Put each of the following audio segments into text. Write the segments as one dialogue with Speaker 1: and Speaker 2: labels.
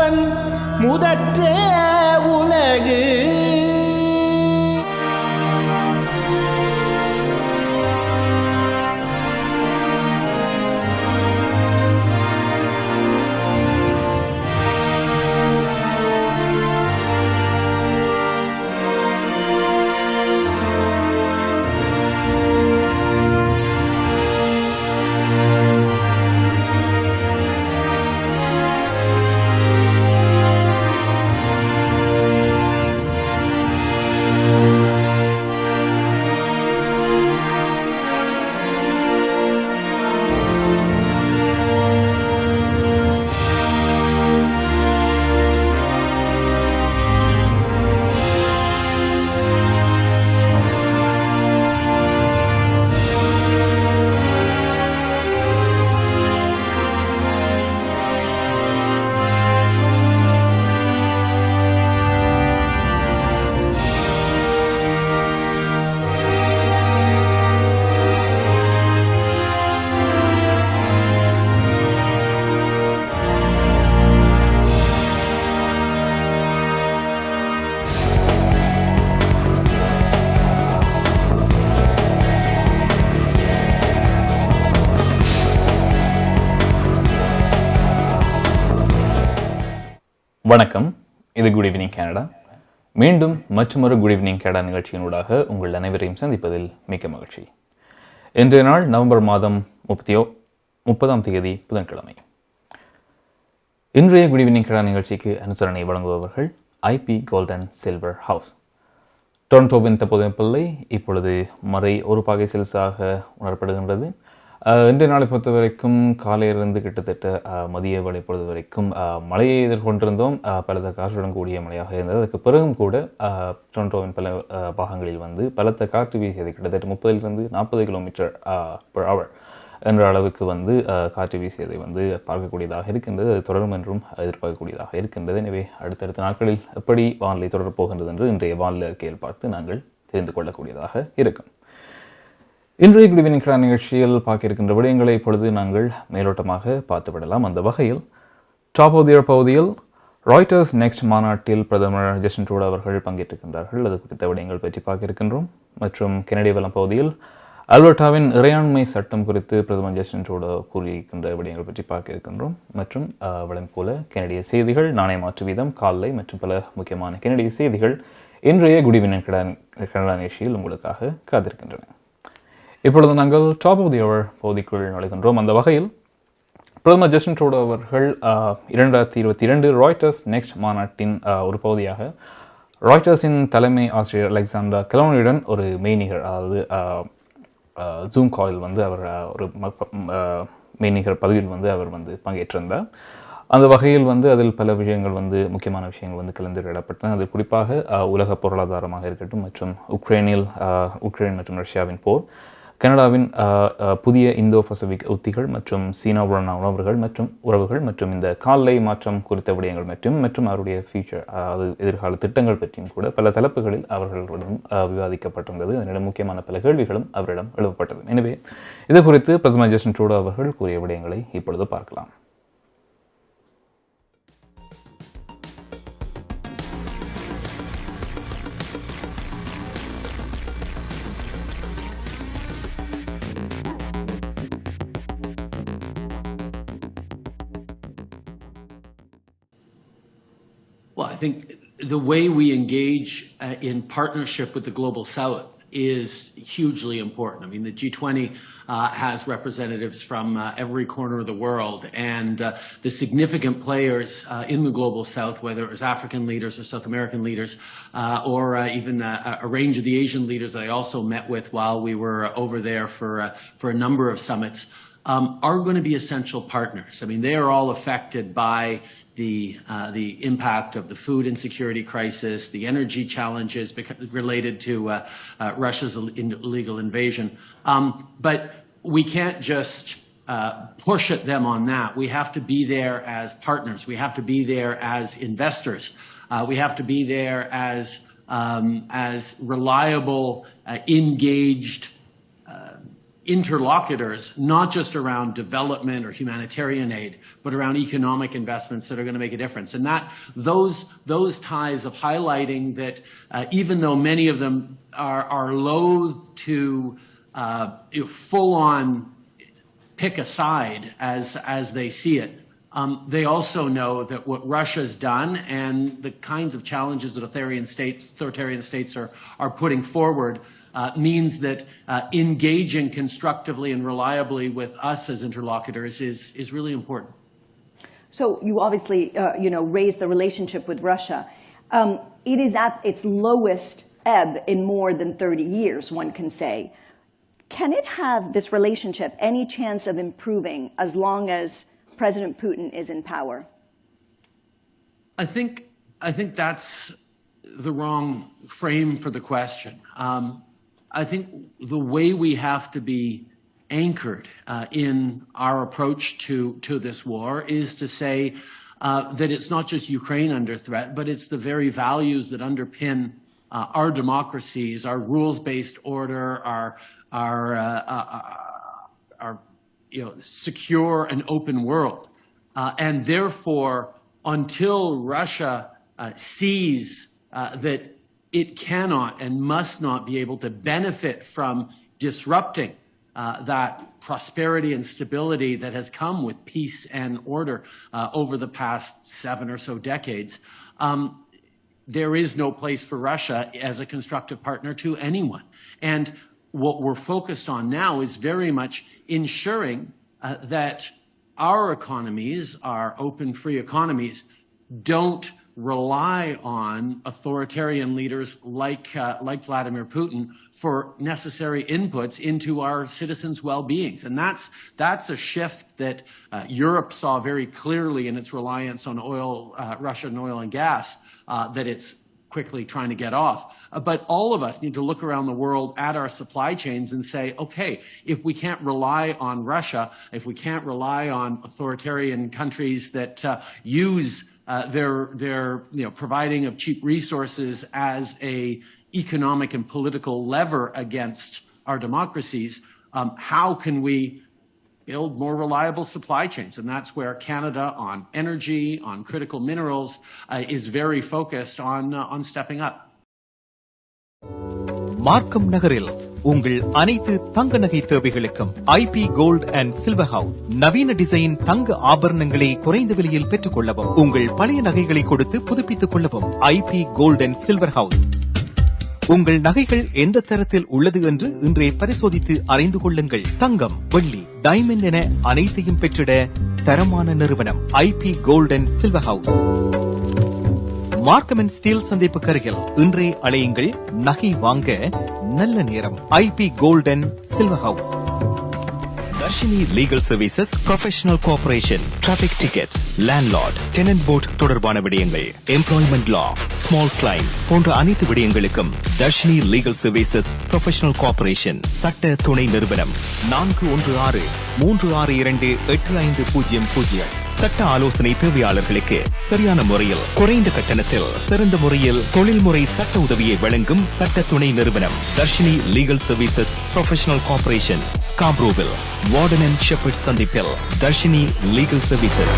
Speaker 1: முதல்வன் முதற்றே உலகு.
Speaker 2: வணக்கம், இது குட் ஈவினிங் கனடா. மீண்டும் மற்றொரு குட் ஈவினிங் கனடா நிகழ்ச்சியினூடாக உங்கள் அனைவரையும் சந்திப்பதில் மிக்க மகிழ்ச்சி. இன்றைய நாள் நவம்பர் மாதம் 30ஆம் தேதி புதன்கிழமை. இன்றைய குட் ஈவினிங் கனடா நிகழ்ச்சிக்கு அனுசரணை வழங்குபவர்கள் IP gold and silver house. டொரண்டோவின் தற்போதைய வெப்பநிலை இப்பொழுது மறை 1 பாகை செல்சியஸாக உணரப்படுகின்றது. இன்றைய நாளை பொறுத்த வரைக்கும் காலையிலிருந்து கிட்டத்தட்ட மதிய வேளை பொழுது வரைக்கும் மழையை எதிர்கொண்டிருந்தோம். பலத்த காற்றுடன் கூடிய மழையாக இருந்தது. அதுக்கு பிறகும் கூட டொரண்டோவின் பல பாகங்களில் பலத்த காற்று வீசியது. கிட்டத்தட்ட 30 to 40 km/h என்ற அளவுக்கு காற்று வீசியதை பார்க்கக்கூடியதாக இருக்கின்றது. அது தொடரும் என்றும் எதிர்பார்க்கக்கூடியதாக இருக்கின்றது. எனவே அடுத்தடுத்த நாட்களில் எப்படி வானிலை தொடரப் போகின்றது என்று இன்றைய வானிலை அறிக்கையில் பார்த்து நாங்கள் தெரிந்து கொள்ளக்கூடியதாக இருக்கும். இன்றைய குட் ஈவினிங் கனடா நிகழ்ச்சியில் பார்க்க இருக்கின்ற விடயங்களை இப்பொழுது நாங்கள் மேலோட்டமாக பார்த்துவிடலாம். அந்த வகையில் டாப் ஆஃப் தி இயர் பகுதியில் ராய்டர்ஸ் நெக்ஸ்ட் மாநாட்டில் பிரதமர் ஜஸ்டின் ட்ரூடோ அவர்கள் பங்கேற்றிருக்கின்றார்கள். அது குறித்த விடயங்கள் பற்றி பார்க்க இருக்கின்றோம். மற்றும் கெனடிய வளம் பகுதியில் அல்பர்டாவின் இறையாண்மை சட்டம் குறித்து பிரதமர் ஜஸ்டின் ட்ரூடோ கூறியிருக்கின்ற விடயங்கள் பற்றி பார்க்க இருக்கின்றோம். மற்றும் வளம் போல கெனடிய செய்திகள், நாணய மாற்று வீதம், காலை மற்றும் பல முக்கியமான கெனடிய செய்திகள் இன்றைய குட் ஈவினிங் கனடா நிகழ்ச்சியில் உங்களுக்காக காத்திருக்கின்றன. இப்பொழுது நாங்கள் டாப் ஆஃப் தி ஹவர் பகுதிக்குள் நுழைகின்றோம். அந்த வகையில் பிரதமர் ஜஸ்டின் ட்ரூடோ அவர்கள் 2022 ராய்டர்ஸ் நெக்ஸ்ட் மாநாட்டின் ஒரு பகுதியாக ராய்டர்ஸின் தலைமை ஆசிரியர் அலெக்சாண்டர் கெலோனியுடன் ஒரு மெய்நிகர், அதாவது ஜூம் காலில் அவர் ஒரு மெய்நிகர் பதவியில் அவர் பங்கேற்றிருந்தார். அந்த வகையில் அதில் பல விஷயங்கள் முக்கியமான விஷயங்கள் கலந்துரையாடப்பட்டன. அது குறிப்பாக உலக பொருளாதாரமாக இருக்கட்டும், மற்றும் உக்ரைன் மற்றும் ரஷ்யாவின் போர், கனடாவின் புதிய இந்தோ பசிபிக் உத்திகள் மற்றும் சீனாவுடனான உறவுகள் மற்றும் இந்த காலை மாற்றம் குறித்த விடயங்கள் மற்றும் அவருடைய ஃபியூச்சர், அதாவது எதிர்கால திட்டங்கள் பற்றியும் கூட பல தலைப்புகளில் அவர்களுடன் விவாதிக்கப்பட்டிருந்தது. அதனிடம் முக்கியமான பல கேள்விகளும் அவரிடம் எழுப்பப்பட்டது. எனவே இது குறித்து பிரதமர் ஜஸ்டின் ட்ரூடோ அவர்கள் கூறிய விடயங்களை இப்பொழுது பார்க்கலாம்.
Speaker 3: Well, I think the way we engage in partnership with the Global South is hugely important. I mean, the G20 has representatives from every corner of the world, and the significant players in the Global South, whether it was African leaders or South American leaders, or even a range of the Asian leaders that I also met with while we were over there for a number of summits, are going to be essential partners. I mean, they are all affected by the impact of the food insecurity crisis, the energy challenges related to Russia's illegal invasion. But we can't just push at them on that. We have to be there as partners. We have to be there as investors. We have to be there as reliable, engaged interlocutors, not just around development or humanitarian aid, but around economic investments that are going to make a difference. And that those ties of highlighting that even though many of them are loath to full on pick a side as they see it, they also know that what Russia's done and the kinds of challenges that authoritarian states are putting forward means that engaging constructively and reliably with us as interlocutors is really important.
Speaker 4: So you obviously, raised the relationship with Russia. It is at its lowest ebb in more than 30 years, one can say. Can it have, this relationship, any chance of improving as long as President Putin is in power?
Speaker 3: I think that's the wrong frame for the question. I think the way we have to be anchored in our approach to this war is to say that it's not just Ukraine under threat, but it's the very values that underpin our democracies, our rules-based order, our secure and open world. And therefore, until Russia sees that it cannot and must not be able to benefit from disrupting that prosperity and stability that has come with peace and order over the past 7 or so decades, there is no place for Russia as a constructive partner to anyone. And what we're focused on now is very much ensuring that our economies, our open, free economies, don't rely on authoritarian leaders like Vladimir Putin for necessary inputs into our citizens' well-beings. And that's a shift that Europe saw very clearly in its reliance on Russian oil and gas, that it's quickly trying to get off. But all of us need to look around the world at our supply chains and say, okay, if we can't rely on Russia, if we can't rely on authoritarian countries that use their providing of cheap resources as a economic and political lever against our democracies, how can we build more reliable supply chains? And that's where Canada on energy, on critical minerals, is very focused on stepping up.
Speaker 5: மார்க்கம் நகரில் உங்கள் அனைத்து தங்க நகை தேவைகளுக்கும் IP gold and silver house நவீன design தங்க ஆபரணங்களை குறைந்த விலையில் பெற்றுக் கொள்ளவும், உங்கள் பழைய நகைகளை கொடுத்து புதுப்பித்துக் கொள்ளவும். IP gold and silver house. உங்கள் நகைகள் எந்த தரத்தில் உள்ளது என்று இன்றே பரிசோதித்து அறிந்து கொள்ளுங்கள். தங்கம், வெள்ளி, டைமண்ட் என அனைத்தையும் பெற்றிட தரமான நிறுவனம் IP gold and silver house. Markham and Steeles சந்திப்புக்கு அருகில் இன்றே அழையுங்கள். நகை வாங்க நல்ல நேரம். IP gold and silver house. Darshini legal services, professional corporation, traffic tickets, landlord, tenant board தொடர்பான விடயங்கள், எம்ப்ளாய்மெண்ட் லா, ஸ்மால் கிளைம்ஸ் போன்ற அனைத்து விடயங்களுக்கும் Darshini legal services professional corporation சட்ட துணை நிறுவனம் 4163328500. சட்ட ஆலோசனை தேவையாளர்களுக்கு சரியான முறையில் குறைந்த கட்டணத்தில் சிறந்த முறையில் தொழில்முறை சட்ட உதவியை வழங்கும் சட்ட துணை நிறுவனம் Darshini legal services professional corporation, ஸ்காப்ரோவில், வார்டன் அண்ட் ஷெப்பர்ட் சந்திப்பில் தர்ஷினி லீகல் சர்வீசஸ்.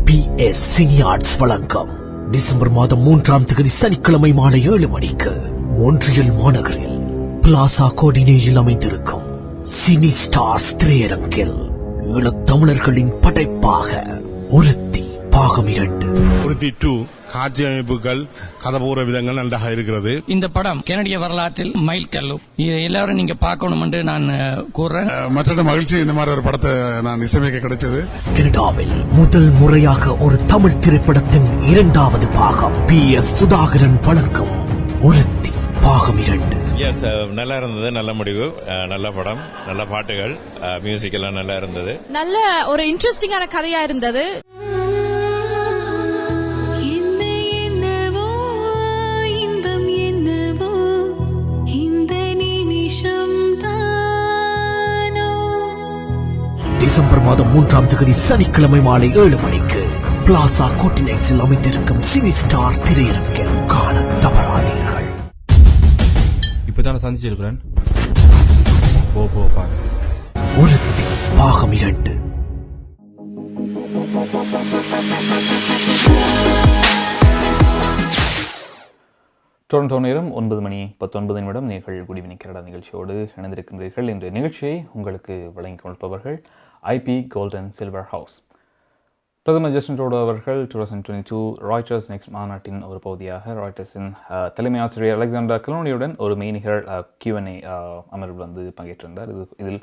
Speaker 6: PS சினியார்ட்ஸ் வழங்கும் டிசம்பர் மாதம் 3ஆம் தேதி சனிக்கிழமை மாலை 7 மணிக்கு மொன்றியல் மாநகரில் பிளாசா கோடினேயில் அமைந்திருக்கும் சினி ஸ்டார்ஸ் திரையரங்கில் ஈழத்தமிழர்களின் படைப்பாக ஒருத்தி பாகம் 2
Speaker 7: ஒருத்தி 2 காட்சி அமைப்புகள், கதபூர்வ விதங்கள் நன்றாக இருக்கிறது.
Speaker 8: இந்த படம் கனடிய வரலாற்றில் மைல்கல்லு. இதை எல்லாரும் நீங்க பார்க்கணும் என்று நான் கூறுறேன்.
Speaker 7: மற்ற மகிழ்ச்சி இந்த மாதிரி ஒரு படத்தை நான் இசையமைக்க கிடைச்சது.
Speaker 6: கனடாவில் முதல் முறையாக ஒரு தமிழ் திரைப்படத்தின் 2வது பாகம் PS சுதாகரன் வழங்கும் ஒருத்தி பாகம் 2.
Speaker 9: நல்லா இருந்தது, நல்ல முடிவு, நல்ல படம், நல்ல பாட்டுகள், மியூசிக் எல்லாம் நல்லா இருந்தது. நல்ல ஒரு இன்ட்ரெஸ்டிங்கான கதையா இருந்தது.
Speaker 6: டிசம்பர் மாதம் 3ஆம் தேதி சனிக்கிழமை மாலை 7 மணிக்கு பிளாசா கோட்டினெக்ஸில் அமைந்திருக்கும் சினி ஸ்டார் திரையரங்கில் காண தவறாதீர்கள்.
Speaker 10: இப்பதான் சந்திச்சிருக்கிறேன். போ பார்க்குறேன்.
Speaker 6: ஒருத்தி பாகம் 2.
Speaker 2: டொரண்டோ நேரம் 9:19 நீங்கள் குட் ஈவினிங் கனடா நிகழ்ச்சியோடு இணைந்திருக்கின்றீர்கள். இன்றைய நிகழ்ச்சியை உங்களுக்கு வழங்கிக் கொடுப்பவர்கள் ஐபி கோல்டன் சில்வர் ஹவுஸ். பிரதமர் ஜஸ்டின் ட்ரூடோ அவர்கள் 2022 ராய்டர்ஸ் நெக்ஸ்ட் மாநாட்டின் ஒரு பகுதியாக ராய்டர்ஸின் தலைமை ஆசிரியர் அலெக்சாண்டர் கலோனியுடன் ஒரு மெய்நிகழ் Q&A அமர்வில் வந்து பங்கேற்றிருந்தார். இதில்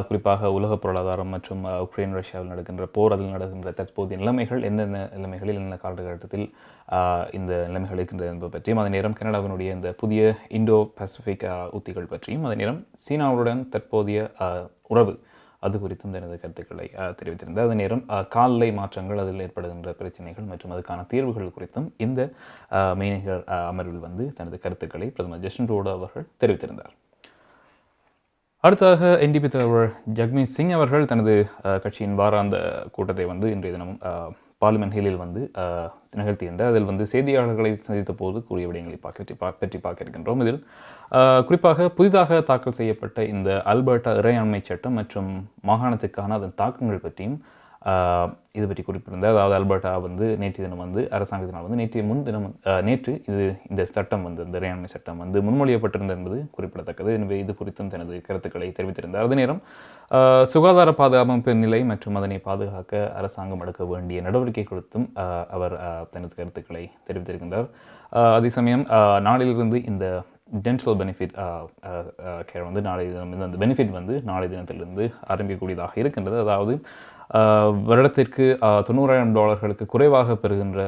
Speaker 2: குறிப்பாக உலக பொருளாதாரம் மற்றும் உக்ரைன் ரஷ்யாவில் நடக்கின்ற போர், அதில் நடக்கின்ற தற்போதைய நிலைமைகள், எந்தெந்த நிலைமைகளில் என்ன காலகட்டத்தில் இந்த நிலைமைகள் இருக்கின்றது என்பது பற்றியும், அதே நேரம் கனடாவினுடைய இந்த புதிய இண்டோ பசிபிக் உத்திகள் பற்றியும், அதே நேரம் சீனாவுடன் தற்போதைய உறவு அது குறித்தும் தனது கருத்துக்களை தெரிவித்திருந்தார். அதே நேரம் காலநிலை மாற்றங்கள், அதில் ஏற்படுகின்ற பிரச்சனைகள் மற்றும் அதுக்கான தீர்வுகள் குறித்தும் இந்த மெய்நிகழ் அமர்வில் வந்து தனது கருத்துக்களை பிரதமர் ஜஸ்டின் ட்ரூடோ அவர்கள் தெரிவித்திருந்தார். அடுத்ததாக NDP தலைவர் ஜக்மீத் சிங் அவர்கள் தனது கட்சியின் வாராந்த கூட்டத்தை வந்து இன்றைய தினம் பார்லிமெண்ட் ஹில்லில் வந்து நிகழ்த்தியிருந்தார். அதில் வந்து செய்தியாளர்களை சந்தித்த போது கூறிய விடயங்களை பற்றி பார்க்க இருக்கின்றோம். இதில் குறிப்பாக புதிதாக தாக்கல் செய்யப்பட்ட இந்த அல்பர்டா இறையாண்மை சட்டம் மற்றும் மாகாணத்துக்கான அதன் தாக்கங்கள் பற்றியும் இது பற்றி குறிப்பிட்டிருந்தார். அதாவது அல்பர்டா வந்து நேற்று தினம் வந்து அரசாங்கத்தினால் வந்து நேற்று இந்த சட்டம் வந்து இந்த இறையாண்மை சட்டம் வந்து முன்மொழியப்பட்டிருந்தது என்பது குறிப்பிடத்தக்கது. எனவே இது குறித்தும் தனது கருத்துக்களை தெரிவித்திருந்தார். அதே நேரம் சுகாதார பாதுகாப்பு நிலை மற்றும் அதனை பாதுகாக்க அரசாங்கம் எடுக்க வேண்டிய நடவடிக்கை குறித்தும் அவர் தனது கருத்துக்களை தெரிவித்திருக்கின்றார். அதே சமயம் நாளிலிருந்து இந்த டென்டல் பெனிஃபிட் கேர் வந்து அந்த பெனிஃபிட் வந்து நாளை தினத்திலிருந்து ஆரம்பிக்கக்கூடியதாக இருக்கின்றது. அதாவது வருடத்திற்கு $90,000 குறைவாக பெறுகின்ற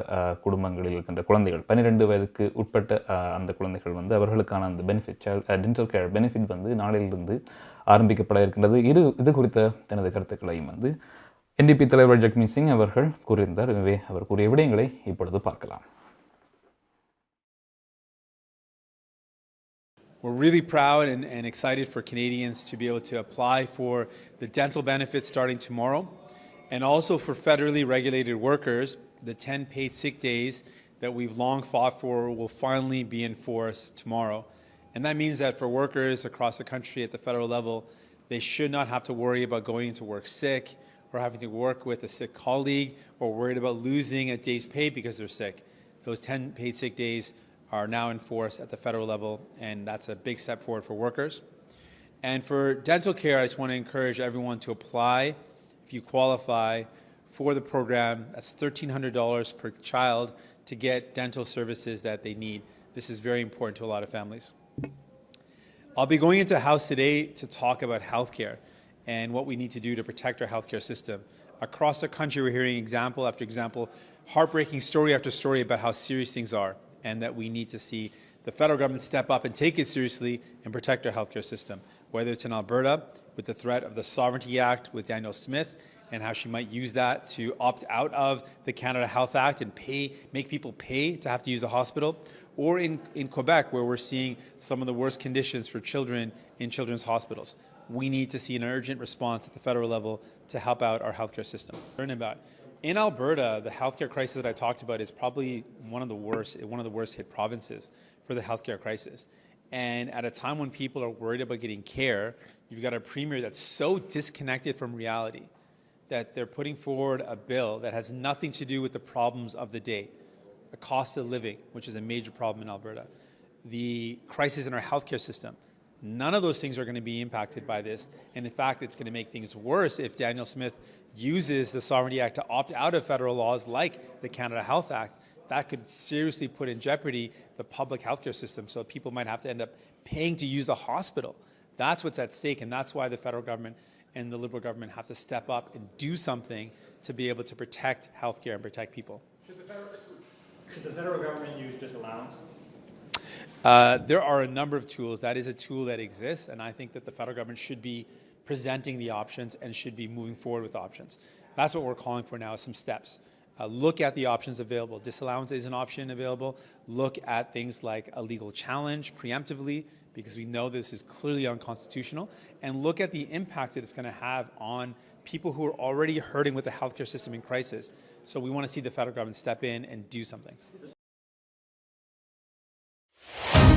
Speaker 2: குடும்பங்களில் இருக்கின்ற குழந்தைகள், 12 வயதுக்கு உட்பட்ட அந்த குழந்தைகள் வந்து அவர்களுக்கான அந்த பெனிஃபிட் டென்டல் கேர் பெனிஃபிட் வந்து நாளிலிருந்து ஆரம்பிக்கப்பட இருக்கின்றது. இது குறித்த தனது கருத்துக்களையும் வந்து NDP தலைவர் ஜக்மீத் சிங் அவர்கள் கூறியிருந்தார். எனவே அவர் கூறிய விடயங்களை இப்பொழுது பார்க்கலாம்.
Speaker 10: We're really proud and excited for Canadians to be able to apply for the dental benefits starting tomorrow. And also for federally regulated workers, the 10 paid sick days that we've long fought for will finally be enforced tomorrow. And that means that for workers across the country at the federal level, they should not have to worry about going into work sick or having to work with a sick colleague or worried about losing a day's pay because they're sick. Those 10 paid sick days are now enforced at the federal level, and that's a big step forward for workers. And for dental care, I just want to encourage everyone to apply if you qualify for the program. That's $1,300 per child to get dental services that they need. This is very important to a lot of families. I'll be going into House today to talk about healthcare and what we need to do to protect our healthcare system. Across the country, we're hearing example after example, heartbreaking story after story about how serious things are, and that we need to see the federal government step up and take it seriously and protect our healthcare system. Whether it's in Alberta with the threat of the Sovereignty Act with Danielle Smith and how she might use that to opt out of the Canada Health Act and make people pay to have to use the hospital, or in Quebec where we're seeing some of the worst conditions for children in children's hospitals. We need to see an urgent response at the federal level to help out our healthcare system. In Alberta, the healthcare crisis that I talked about is probably one of the worst hit provinces for the healthcare crisis. And at a time when people are worried about getting care, you've got a premier that's so disconnected from reality that they're putting forward a bill that has nothing to do with the problems of the day. The cost of living, which is a major problem in Alberta. The crisis in our healthcare system. None of those things are going to be impacted by this. And in fact, it's going to make things worse if Danielle Smith uses the Sovereignty Act to opt out of federal laws like the Canada Health Act. That could seriously put in jeopardy the public healthcare system. So people might have to end up paying to use the hospital. That's what's at stake. And that's why the federal government and the Liberal government have to step up and do something to be able to protect healthcare and protect people.
Speaker 11: Should the federal government use disallowance?
Speaker 10: There are a number of tools. That is a tool that exists, and I think that the federal government should be presenting the options and should be moving forward with options. That's what we're calling for now, is some steps. Look at the options available. Disallowance is an option available. Look at things like a legal challenge preemptively, because we know this is clearly unconstitutional, and look at the impact that it's going to have on people who are already hurting with the healthcare system in crisis. So we want to see the federal government step in and do something.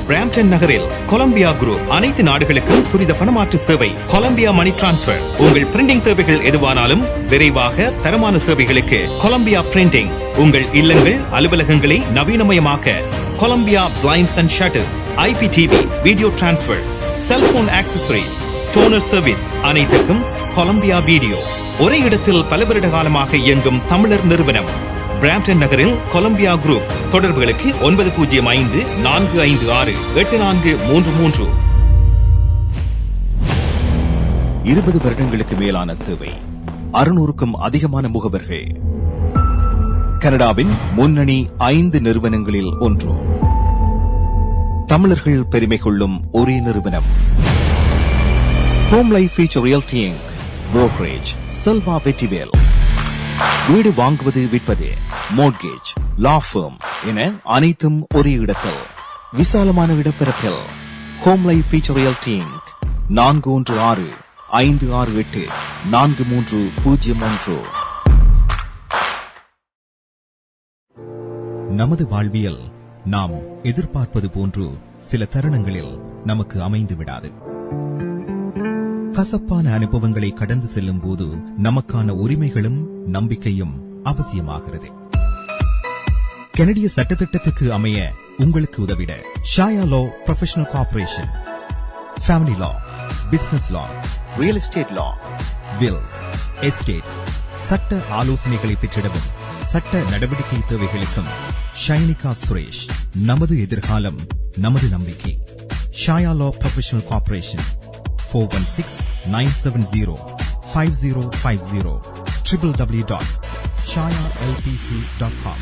Speaker 5: Brampton நகரில் Columbia group அனைத்து நாடுகளுக்கும் துரித பணமாற்று சேவை. Columbia money transfer. உங்கள் printing தேவைகள் எதுவானாலும் விரைவாக தரமான சேவைகளுக்கு கொலம்பியா பிரிண்டிங். உங்கள் இல்லங்கள் அலுவலகங்களை நவீனமயமாக்க Columbia blinds and shutters, IPTV, video transfer, cellphone accessories, toner service அனைத்துக்கும் கொலம்பியா வீடியோ. ஒரே இடத்தில் பல வருட காலமாக இயங்கும் தமிழர் நிறுவனம். பிராம்டன் நகரில் கொலம்பியா குரூப். தொடர்புகளுக்கு 9054568433. 20 வருடங்களுக்கு மேலான சேவை, 600க்கும் அதிகமான முகவர்கள். கனடாவின் முன்னணி 5 நிறுவனங்களில் ஒன்று. தமிழர்கள் பெருமை கொள்ளும் ஒரே நிறுவனம். Home life future realty inc. Brokerage Selva Vetrivel. வீடு வாங்குவது, விற்பது, மோட்கேஜ், லா ஃபர்ம் என அனைத்தும் ஒரே இடத்தில். விசாலமான இடப்பெறப்பில் home life future realty inc. 416-568-4301. நமது வாழ்வியல் நாம் எதிர்பார்ப்பது போன்று சில தருணங்களில் நமக்கு அமைந்து விடாது. கசப்பான அனுபவங்களை கடந்து செல்லும் போது நமக்கான உரிமைகளும் நம்பிக்கையும் அவசியமாகிறது. கனடிய சட்டத்திட்டத்துக்கு அமைய உங்களுக்கு உதவிட ஷாயா லா ப்ரொஃபஷனல் கார்ப்பரேஷன், ஃபேமிலி லா, பிசினஸ் லா, ரியல் எஸ்டேட் லா, வில்ஸ், எஸ்டேட்ஸ், சட்ட ஆலோசனைகளை பெற்றிடவும் சட்ட நடவடிக்கை தேவைகளுக்கும் ஷைனிகா சுரேஷ். நமது எதிர்காலம் நமது நம்பிக்கை. ஷாயா லா ப்ரொஃபஷனல் கார்ப்பரேஷன் 416-970-5050 www.shayalpc.com.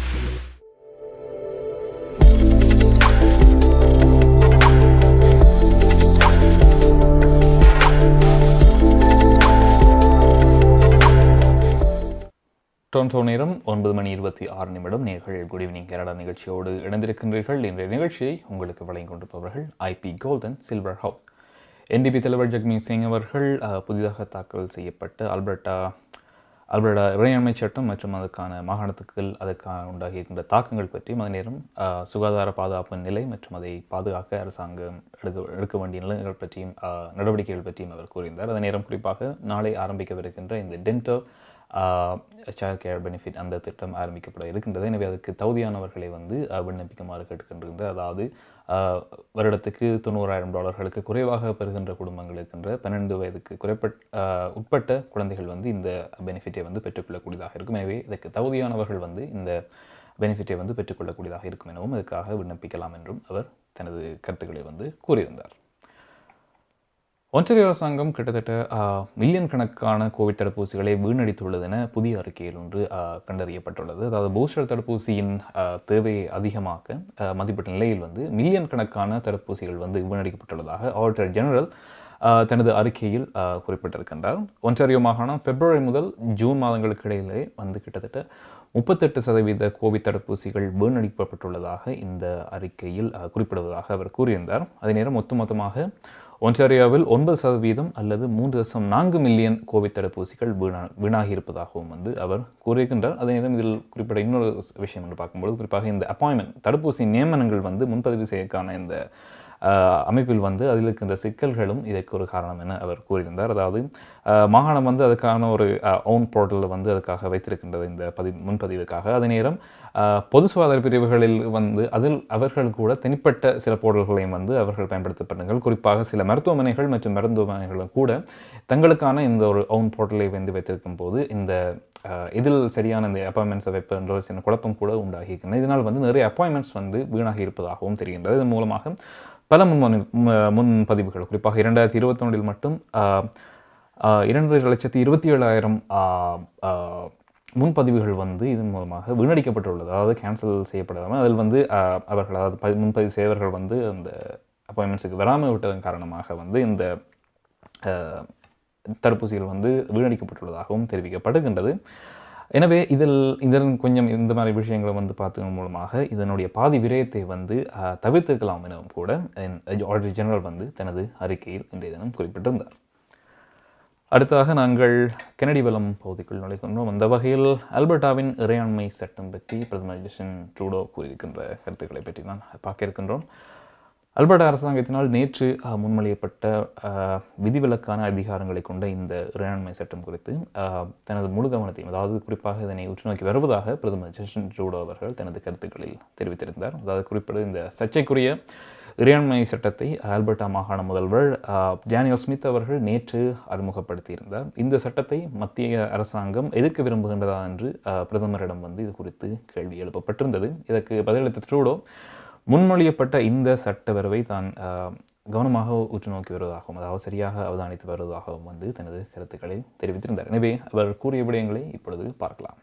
Speaker 2: டொரண்டோ நேரம் 9:26. நேர்கள் குட் ஈவினிங் கனடா நிகழ்ச்சியோடு இணைந்திருக்கின்றீர்கள். இன்றைய நிகழ்ச்சியை உங்களுக்கு வழங்கிக் கொண்டிருப்பவர்கள் IP gold and silver house. NDP தலைவர் ஜக்மீத் சிங் அவர்கள் புதிதாக தாக்கல் செய்யப்பட்ட அல்பர்டா இறையாண்மை சட்டம் மற்றும் அதற்கான மாகாணத்துக்கள் அதற்கான உண்டாகியிருக்கின்ற தாக்கங்கள் பற்றியும், அதே நேரம் சுகாதார பாதுகாப்பு நிலை மற்றும் அதை பாதுகாக்க அரசாங்கம் எடுக்க வேண்டிய நிலைகள் பற்றியும் நடவடிக்கைகள் பற்றியும் அவர் கூறியிருந்தார். அதே நேரம் குறிப்பாக நாளை ஆரம்பிக்கவிருக்கின்ற இந்த டென்டல் சைல்ட் கேர் பெனிஃபிட் அந்த திட்டம் ஆரம்பிக்கப்பட இருக்கின்றது. எனவே அதுக்கு தகுதியானவர்களை விண்ணப்பிக்குமாறு கேட்டுக்கொண்டிருந்த, அதாவது வருடத்துக்கு $90,000 குறைவாக பெறுகின்ற குடும்பங்கள் இருக்கின்ற 12 வயதுக்கு உட்பட்ட குழந்தைகள் இந்த பெனிஃபிட்டை பெற்றுக்கொள்ளக்கூடியதாக இருக்கும். எனவே இதற்கு தகுதியானவர்கள் இந்த பெனிஃபிட்டை பெற்றுக்கொள்ளக்கூடியதாக இருக்கும் எனவும் இதுக்காக விண்ணப்பிக்கலாம் என்றும் அவர் தனது கருத்துக்களை கூறியிருந்தார். ஒன்டாரியோ அரசாங்கம் கிட்டத்தட்ட மில்லியன் கணக்கான கோவிட் தடுப்பூசிகளை வீணடித்துள்ளது என புதிய அறிக்கையில் ஒன்று கண்டறியப்பட்டுள்ளது. அதாவது பூஸ்டர் தடுப்பூசியின் தேவையை அதிகமாக்க மதிப்பிட்ட நிலையில் மில்லியன் கணக்கான தடுப்பூசிகள் வீணடிக்கப்பட்டுள்ளதாக ஆடிட்டர் ஜெனரல் தனது அறிக்கையில் குறிப்பிட்டிருக்கின்றார். ஒன்டாரியோ மாகாணம் பிப்ரவரி முதல் ஜூன் மாதங்களுக்கு இடையிலே கிட்டத்தட்ட 38% கோவிட் தடுப்பூசிகள் வீணடிக்கப்பட்டுள்ளதாக இந்த அறிக்கையில் குறிப்பிடுவதாக அவர் கூறியிருந்தார். அதே நேரம் மொத்தமாக ஒன்டாரியோவில் 9% அல்லது 3.4 மில்லியன் கோவிட் தடுப்பூசிகள் வீணாகியிருப்பதாகவும் அவர் கூறியிருக்கின்றார். அதே நேரம் இதில் குறிப்பிட்ட இன்னொரு விஷயம் என்று பார்க்கும்போது, குறிப்பாக இந்த அப்பாயின்மெண்ட் தடுப்பூசி நியமனங்கள் முன்பதிவு செய்யக்கான இந்த அமைப்பில் அதில் இருக்கின்ற சிக்கல்களும் இதற்கு ஒரு காரணம் என அவர் கூறியிருந்தார். அதாவது மாகாணம் அதுக்கான ஒரு ஓன் போர்ட்டலில் அதுக்காக வைத்திருக்கின்றது இந்த முன்பதிவுக்காக. அதே நேரம் பொது சுகாதார பிரிவுகளில் அதில் அவர்கள் கூட தனிப்பட்ட சில போர்ட்டல்களையும் அவர்கள் பயன்படுத்தப்படுங்கள். குறிப்பாக சில மருத்துவமனைகள் மற்றும் மருத்துவமனைகளும் கூட தங்களுக்கான இந்த ஒரு ஓன் போர்ட்டலை வைத்திருக்கும் போது இந்த இதில் சரியான இந்த அப்பாயின்மெண்ட்ஸை வைப்பென்ற சின்ன குழப்பம் கூட உண்டாகியிருக்கின்றன. இதனால் நிறைய அப்பாயின்மெண்ட்ஸ் வீணாகி இருப்பதாகவும் தெரிகின்றது. இதன் மூலமாக பல முன்பதிவுகள், குறிப்பாக 2021 மட்டும் 2,27,000 முன்பதிவுகள் இதன் மூலமாக வீணடிக்கப்பட்டுள்ளது. அதாவது கேன்சல் செய்யப்படாமல் அதில் அவர்கள், அதாவது முன்பதிவு செய்தவர்கள் அந்த அப்பாயின்மெண்ட்ஸுக்கு வராமல் விட்டதன் காரணமாக இந்த தடுப்பூசிகள் வீணடிக்கப்பட்டுள்ளதாகவும் தெரிவிக்கப்படுகின்றது. எனவே இதன் கொஞ்சம் இந்த மாதிரி விஷயங்களை பார்த்தது மூலமாக இதனுடைய பாதி விரயத்தை தவிர்த்திருக்கலாம் எனவும் கூட ஆடிட்டர் ஜெனரல் தனது அறிக்கையில் இன்றைய தினம் குறிப்பிட்டிருந்தார். அடுத்ததாக நாங்கள் கெனடி வளம் பகுதிக்குள் நுழைகின்றோம். அந்த வகையில் அல்பர்டாவின் இறையாண்மை சட்டம் பற்றி பிரதமர் ஜஸ்டின் ட்ரூடோ கூறியிருக்கின்ற கருத்துக்களை பற்றி நான் பார்க்க இருக்கின்றோம். அல்பர்டா அரசாங்கத்தினால் நேற்று முன்மொழியப்பட்ட விதிவிலக்கான அதிகாரங்களை கொண்ட இந்த இறையாண்மை சட்டம் குறித்து தனது முழு கவனத்தையும், அதாவது குறிப்பாக இதனை உற்றுநோக்கி வருவதாக பிரதமர் ஜஸ்டின் ட்ரூடோ அவர்கள் தனது கருத்துக்களில் தெரிவித்திருந்தார். அதாவது குறிப்பிட்ட இந்த சர்ச்சைக்குரிய இறையாண்மை சட்டத்தை ஆல்பர்டா மாகாண முதல்வர் டேனியல் ஸ்மித் அவர்கள் நேற்று அறிமுகப்படுத்தியிருந்தார். இந்த சட்டத்தை மத்திய அரசாங்கம் எதிர்க்க விரும்புகின்றதா என்று பிரதமரிடம் இது குறித்து கேள்வி எழுப்பப்பட்டிருந்தது. இதற்கு பதிலளித்த ட்ரூடோ முன்மொழியப்பட்ட இந்த சட்டவரவை தான் கவனமாக உற்று நோக்கி வருவதாகவும், அதாவது சரியாக அவதானித்து வருவதாகவும் தனது கருத்துக்களை தெரிவித்திருந்தார். எனவே அவர் கூறிய விடயங்களை இப்பொழுது பார்க்கலாம்.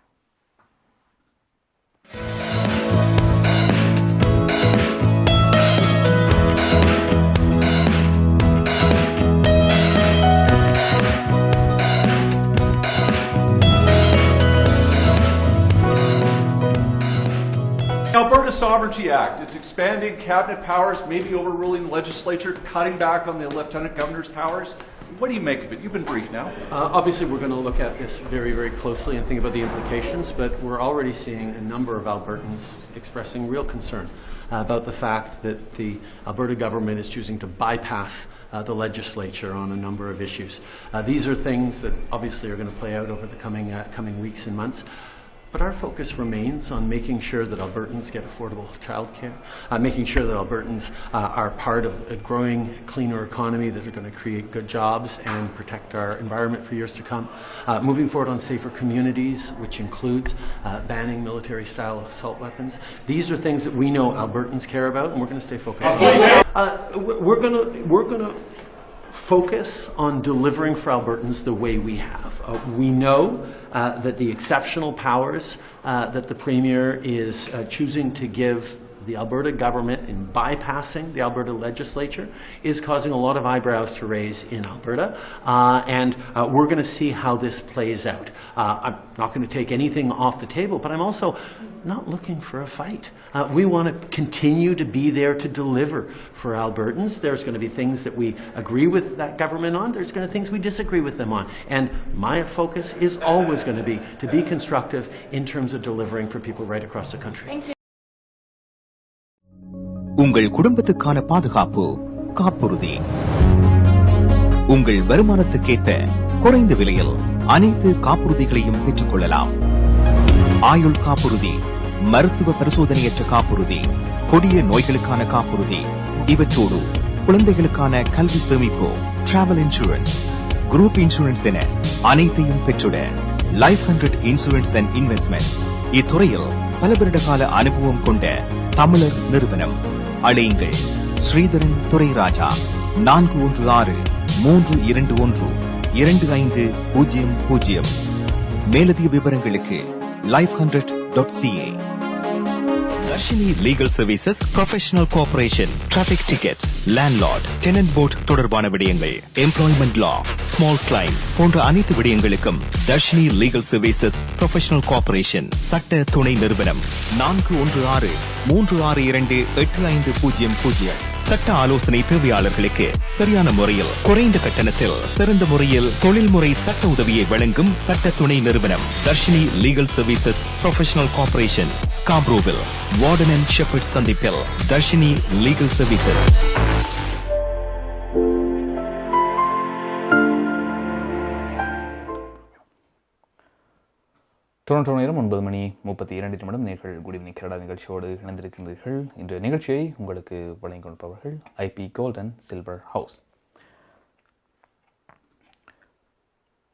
Speaker 12: Alberta Sovereignty Act. It's expanding cabinet powers, maybe overruling the legislature, cutting back on the lieutenant governor's powers. What do you make of it? You've been briefed now.
Speaker 3: Obviously, we're going to look at this very, very closely and think about the implications, but we're already seeing a number of Albertans expressing real concern about the fact that the Alberta government is choosing to bypass the legislature on a number of issues. These are things that obviously are going to play out over the coming weeks and months. But our focus remains on making sure that Albertans get affordable childcare, making sure that Albertans are part of a growing, cleaner economy that are going to create good jobs and protect our environment for years to come. Moving forward on safer communities, which includes banning military-style assault weapons. These are things that we know Albertans care about, and we're going to stay focused on. We're going to focus on delivering for Albertans the way we have. We know that the exceptional powers that the Premier is choosing to give the Alberta government in bypassing the Alberta legislature is causing a lot of eyebrows to raise in Alberta, and we're going to see how this plays out. I'm not going to take anything off the table, but I'm also not looking for a fight. We want to continue to be there to deliver for Albertans. There's going to be things that we agree with that government on. There's going to be things we disagree with them on. And my focus is always going to be constructive in terms of delivering for people right across the country. Thank you.
Speaker 5: உங்கள் குடும்பத்துக்கான பாதுகாப்பு காப்புறுதி. உங்கள் வருமானத்துக்கேற்ற குறைந்த விலையில் அனைத்து காப்புறுதிகளையும் பெற்றுக் கொள்ளலாம். ஆயுள் காப்புறுதி, மருத்துவ பரிசோதனையற்ற காப்புறுதி, கொடிய நோய்களுக்கான காப்புறுதி, இவற்றோடு குழந்தைகளுக்கான கல்வி சேமிப்பு, டிராவல் இன்சூரன்ஸ், குரூப் இன்சூரன்ஸ் என அனைத்தையும் பெற்றுட லைஃப் 100 இன்சூரன்ஸ் அண்ட் இன்வெஸ்ட்மெண்ட் இத்துறையில் பல வருட கால அனுபவம் கொண்ட தமிழர் நிறுவனம். அழையுங்கள் ஸ்ரீதரன் துரைராஜா 416-321-2500. மேலதிக விவரங்களுக்கு life100.ca. Darshini legal services, professional corporation, traffic tickets, landlord, tenant board தொடர்பான விடயங்கள், எம்ப்ளாய்மெண்ட் லா, ஸ்மால் கிளைம்ஸ் போன்ற அனைத்து விடயங்களுக்கும் Darshini legal services professional corporation சட்ட துணை நிறுவனம் 416-362-8500. சட்ட ஆலோசனை தேவையாளர்களுக்கு சரியான முறையில் குறைந்த கட்டணத்தில் சிறந்த முறையில் தொழில்முறை சட்ட உதவியை வழங்கும் சட்ட துணை நிறுவனம் Darshini legal services professional corporation, ஸ்காப்ரோவில், வார்டன் அண்ட் ஷெப்பர்ட் சந்திப்பில். Darshini legal services.
Speaker 2: டொரண்டோ நேரம் 9:32 நேர்கள் குட் ஈவினிங் கனடா நிகழ்ச்சியோடு இணைந்திருக்கின்றீர்கள். இன்றைய நிகழ்ச்சியை உங்களுக்கு வழங்கிக் கொண்டிருப்பவர்கள் IP gold and silver house.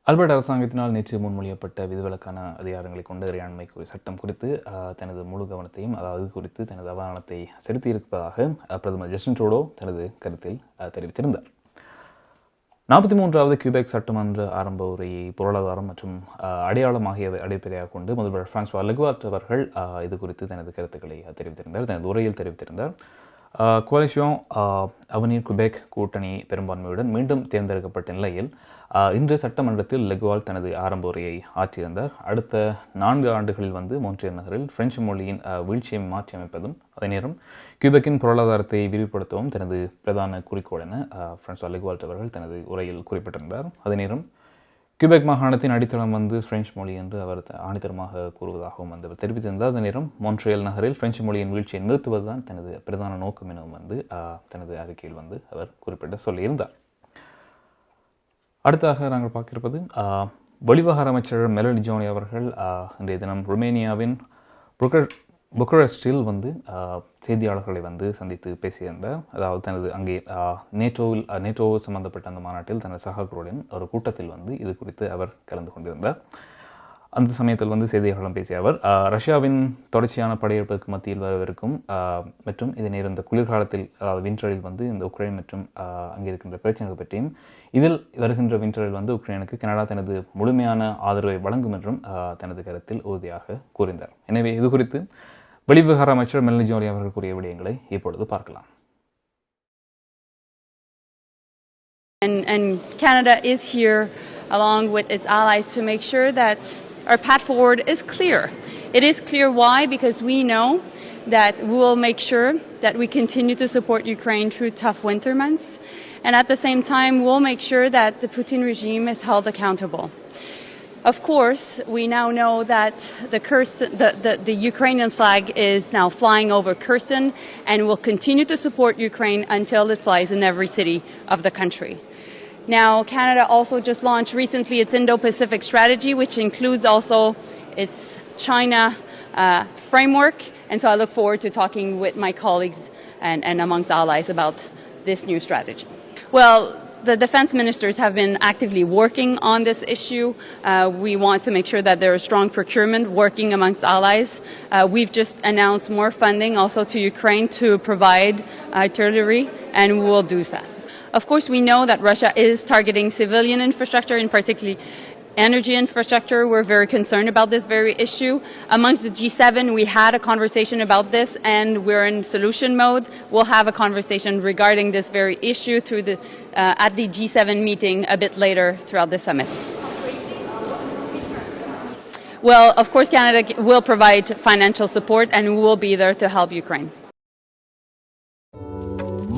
Speaker 2: Alberta அரசாங்கத்தினால் நேற்று முன்மொழியப்பட்ட விதிவிலக்கான அதிகாரங்களை கொண்ட இறையாண்மை சட்டம் குறித்து தனது முழு கவனத்தையும், அதாவது குறித்து தனது அவதானத்தை செலுத்தியிருப்பதாக பிரதமர் ஜஸ்டின் ட்ரூடோ தனது கருத்தில் தெரிவித்திருந்தார். 43வது கியூபெக் சட்டமன்ற ஆரம்ப உரையை பொருளாதாரம் மற்றும் அடையாளம் ஆகியவை அடிப்படையாக கொண்டு முதல்வர் பிரான்சுவா லெகுவார்ட் அவர்கள் இது குறித்து தனது கருத்துக்களை தெரிவித்திருந்தார். தனது உரையில் தெரிவித்திருந்தார். கோலிஷன் அவனீர் குபெக் கூட்டணி பெரும்பான்மையுடன் மீண்டும் தேர்ந்தெடுக்கப்பட்ட நிலையில் இன்று சட்டமன்றத்தில் லெகுவால் தனது ஆரம்ப உரையை ஆற்றியிருந்தார். அடுத்த 4 ஆண்டுகளில் மோன்ட்ரியல் நகரில் பிரெஞ்சு மொழியின் வீழ்ச்சியை மாற்றி அமைப்பதும், அதே நேரம் கியூபெக்கின் பொருளாதாரத்தை விரிவுபடுத்தவும் தனது பிரதான குறிக்கோள் என பிரான்சுவா லெகுவால்ட் அவர்கள் தனது உரையில் குறிப்பிட்டிருந்தார். அதே நேரம் கியூபெக் மாகாணத்தின் அடித்தளம் வந்து பிரெஞ்சு மொழி என்று அவர் ஆணித்தரமாக கூறுவதாகவும் வந்து அவர் தெரிவித்திருந்தார். அதே நேரம் மொன்ட்ரியல் நகரில் பிரெஞ்சு மொழியின் வீழ்ச்சியை நிறுத்துவதுதான் தனது பிரதான நோக்கம் எனவும் வந்து தனது அறிக்கையில் வந்து அவர் குறிப்பிட்டு சொல்லியிருந்தார். அடுத்ததாக நாங்கள் பார்க்கிருப்பது வெளிவிவகார அமைச்சர் மெலடி ஜோனி அவர்கள் இன்றைய தினம் ருமேனியாவின் புக்கரெஸ்டில் வந்து செய்தியாளர்களை வந்து சந்தித்து பேசியிருந்தார். அதாவது தனது அங்கே நேட்டோ சம்பந்தப்பட்ட அந்த மாநாட்டில் தனது சகாக்களுடன் ஒரு கூட்டத்தில் வந்து இது குறித்து அவர் கலந்து கொண்டிருந்தார். அந்த சமயத்தில் வந்து செய்தியாளர்களும் பேசிய அவர் ரஷ்யாவின் தொடர்ச்சியான படையெடுப்புக்கு மத்தியில் வரவிருக்கும் மற்றும் இதே நேரம் இந்த குளிர்காலத்தில் விண்டரில் வந்து இந்த உக்ரைன் மற்றும் அங்கே இருக்கின்ற பிரச்சனைகள் பற்றியும் இதில் வருகின்ற விண்டரில் வந்து உக்ரைனுக்கு கனடா தனது முழுமையான ஆதரவை வழங்கும் என்றும் தனது கருத்தில் உறுதியாக கூறினார். எனவே இது குறித்து வெளிவிவகார அமைச்சர் மெலனி ஜோலி அவர்கள் கூறிய விடயங்களை இப்பொழுது பார்க்கலாம்.
Speaker 13: And Canada is here along with its allies to make sure that our path forward is clear. It is clear why, because we know that we will make sure that we continue to support Ukraine through tough winter months, and at the same time we'll make sure that the Putin regime is held accountable. Of course, we now know that the Ukrainian flag is now flying over Kherson, and will continue to support Ukraine until it flies in every city of the country. Now, Canada also just launched recently its Indo-Pacific strategy, which includes also its China framework. And so I look forward to talking with my colleagues and amongst allies about this new strategy. Well, the defense ministers have been actively working on this issue. We want to make sure that there is strong procurement working amongst allies. We've just announced more funding also to Ukraine to provide artillery, and we will do that. Of course, we know that Russia is targeting civilian infrastructure, and particularly energy infrastructure. We're very concerned about this very issue. Amongst the G7, we had a conversation about this, and we're in solution mode. We'll have a conversation regarding this very issue through at the G7 meeting a bit later throughout the summit. Well, of course, Canada will provide financial support, and we will be there to help Ukraine.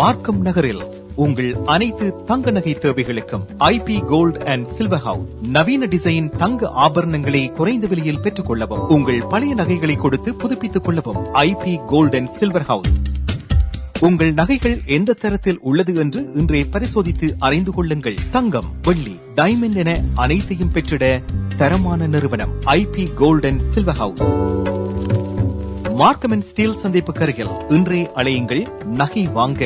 Speaker 5: மார்க்கம் நகரில் உங்கள் அனைத்து தங்க நகை தேவைகளுக்கும் IP gold and silver house நவீன design தங்க ஆபரணங்களை குறைந்த விலையில் பெற்றுக் கொள்ளவும், உங்கள் பழைய நகைகளை கொடுத்து புதுப்பித்துக் கொள்ளவும். IP gold and silver house உங்கள் நகைகள் எந்த தரத்தில் உள்ளது என்று இன்றே பரிசோதித்து அறிந்து கொள்ளுங்கள். தங்கம், வெள்ளி, டைமண்ட் என அனைத்தையும் பெற்றிட தரமான நிறுவனம் IP gold and silver house. Markham and Steel சந்திப்பு கருகில் இன்றே அலையுங்கள். நகை வாங்க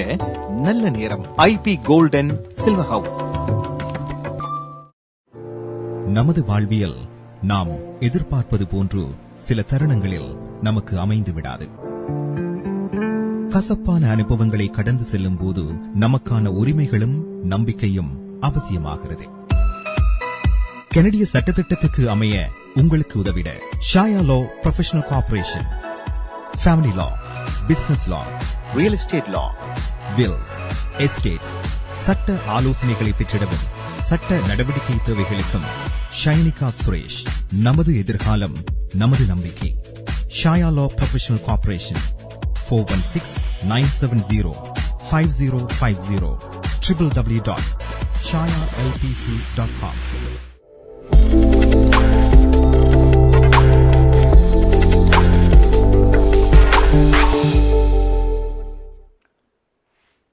Speaker 5: நல்ல நேரம். IP gold and silver house.
Speaker 14: நமது வாழ்வியல் நாம் எதிர்பார்ப்பது போன்று சில தருணங்களில் நமக்கு அமைந்து விடாது. கசப்பான அனுபவங்களை கடந்து செல்லும் போது நமக்கான உரிமைகளும் நம்பிக்கையும் அவசியமாகிறது. கனடிய சட்டத்திட்டத்துக்கு அமைய உங்களுக்கு உதவிட ஷாயா லா ப்ரொஃபஷனல் கார்ப்பரேஷன், ஃபேமிலி லா, பிசினஸ் லா, ரியல் எஸ்டேட் லா, வில்ஸ், எஸ்டேட்ஸ், சட்ட ஆலோசனைகளை பெற்றிடவும் சட்ட நடவடிக்கை தேவைகளுக்கும் ஷைனிகா சுரேஷ். நமது எதிர்காலம் நமது நம்பிக்கை. ஷாயா லா ப்ரொஃபஷனல் கார்ப்பரேஷன் 416-970-5050 www.shayalpc.com.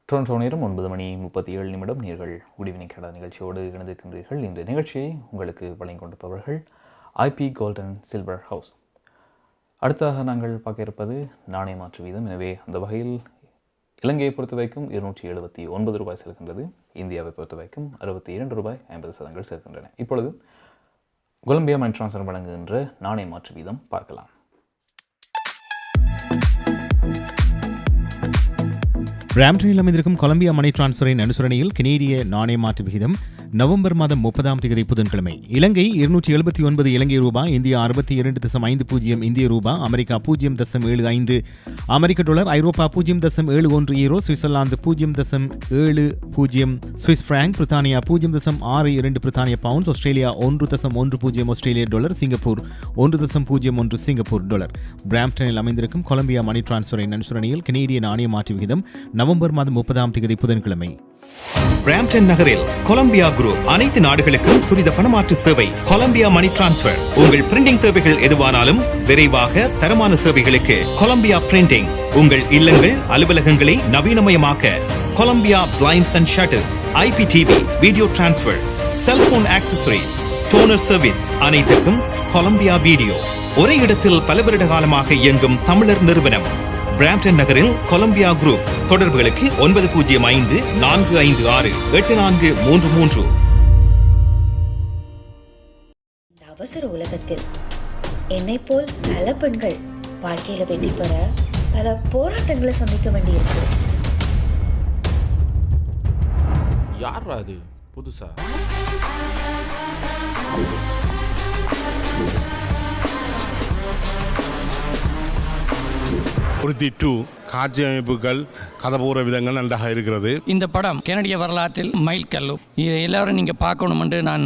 Speaker 2: டொரண்டோ நேரம் 9:37 நீங்கள் குடிவினை கடா நிகழ்ச்சியோடு இணைந்திருக்கின்றீர்கள். இந்த நிகழ்ச்சியை உங்களுக்கு வழங்கிக் கொண்டிருப்பவர்கள் IP gold and silver house. அடுத்ததாக நாங்கள் பார்க்க இருப்பது நாணய மாற்று வீதம். எனவே அந்த வகையில் இலங்கையை பொறுத்த வரைக்கும் 279 ரூபாய் செல்கின்றது. இந்தியாவை பொறுத்த வரைக்கும் 62 ரூபாய் 50 சதங்கள் செல்கின்றன. இப்பொழுது கொலம்பியா மணி டிரான்ஸ்ஃபர் வழங்குகின்ற நாணய மாற்று வீதம் பார்க்கலாம்.
Speaker 5: பிராம்டனில் அமைந்திருக்கும் கொலம்பியா மணி டிரான்ஸ்ஃபரின் அனுசரணையில் கனேடிய நாணய மாற்று விகிதம் நவம்பர் மாதம் 30 புதன்கிழமை இலங்கை 279 இலங்கை ரூபாய், இந்தியா 62.50 இந்திய ரூபாய், அமெரிக்கா 0.75 அமெரிக்க டாலர், ஐரோப்பா 0.71 யூரோ, சுவிட்சர்லாந்து 0.70 சுவிஸ் பிராங்க், பிரித்தானியா 0.62 பிரித்தானிய பவுண்ட்ஸ், ஆஸ்திரேலியா 1.10 ஆஸ்திரேலிய டாலர், சிங்கப்பூர் 1.01 சிங்கப்பூர் டாலர். பிராம்டனில் அமைந்திருக்கும் கொலம்பியா மணி டிரான்ஸ்ஃபரின் அனுசரணையில் கனேடிய நாணய மாற்று விகிதம் நவம்பர் மாதம் 30 புதன்கிழமை பிராம்டன் நகரில் கொலம்பியா குரூப் அனைத்து நாடுகளுக்கும் துரித பணமாற்று சேவை. Columbia money transfer. உங்கள் பிரிண்டிங் தேவைகள் எதுவானாலும் விரைவாக தரமான சேவைகளுக்கு கொலம்பியா பிரிண்டிங். உங்கள் இல்லங்கள் அலுவலகங்களை நவீனமயமாக்க Columbia blinds and shutters, IPTV, video transfer, cellphone accessories, toner service அனைத்துக்கும் கொலம்பியா வீடியோ. ஒரே இடத்தில் பல வருட காலமாக இயங்கும் தமிழர் நிறுவனம். பிராம்டன் நகரில் கொலம்பியா குரூப். தொடர்புகளுக்கு 9054568433.
Speaker 15: அவசர உலகத்தில் என்னை போல் பல பெண்கள் வாழ்க்கையில வெற்றி பெற பல போராட்டங்களை சந்திக்க வேண்டியிருக்கு.
Speaker 16: யார் அது புதுசா?
Speaker 7: உறுதி 2 காட்சி அமைப்புகள் கதபூர விதங்கள் நன்றாக இருக்கிறது.
Speaker 8: இந்த படம் கனடிய வரலாற்றில் மைல்கல்லு. இதை எல்லாரும் நீங்க பார்க்கணும் என்று நான்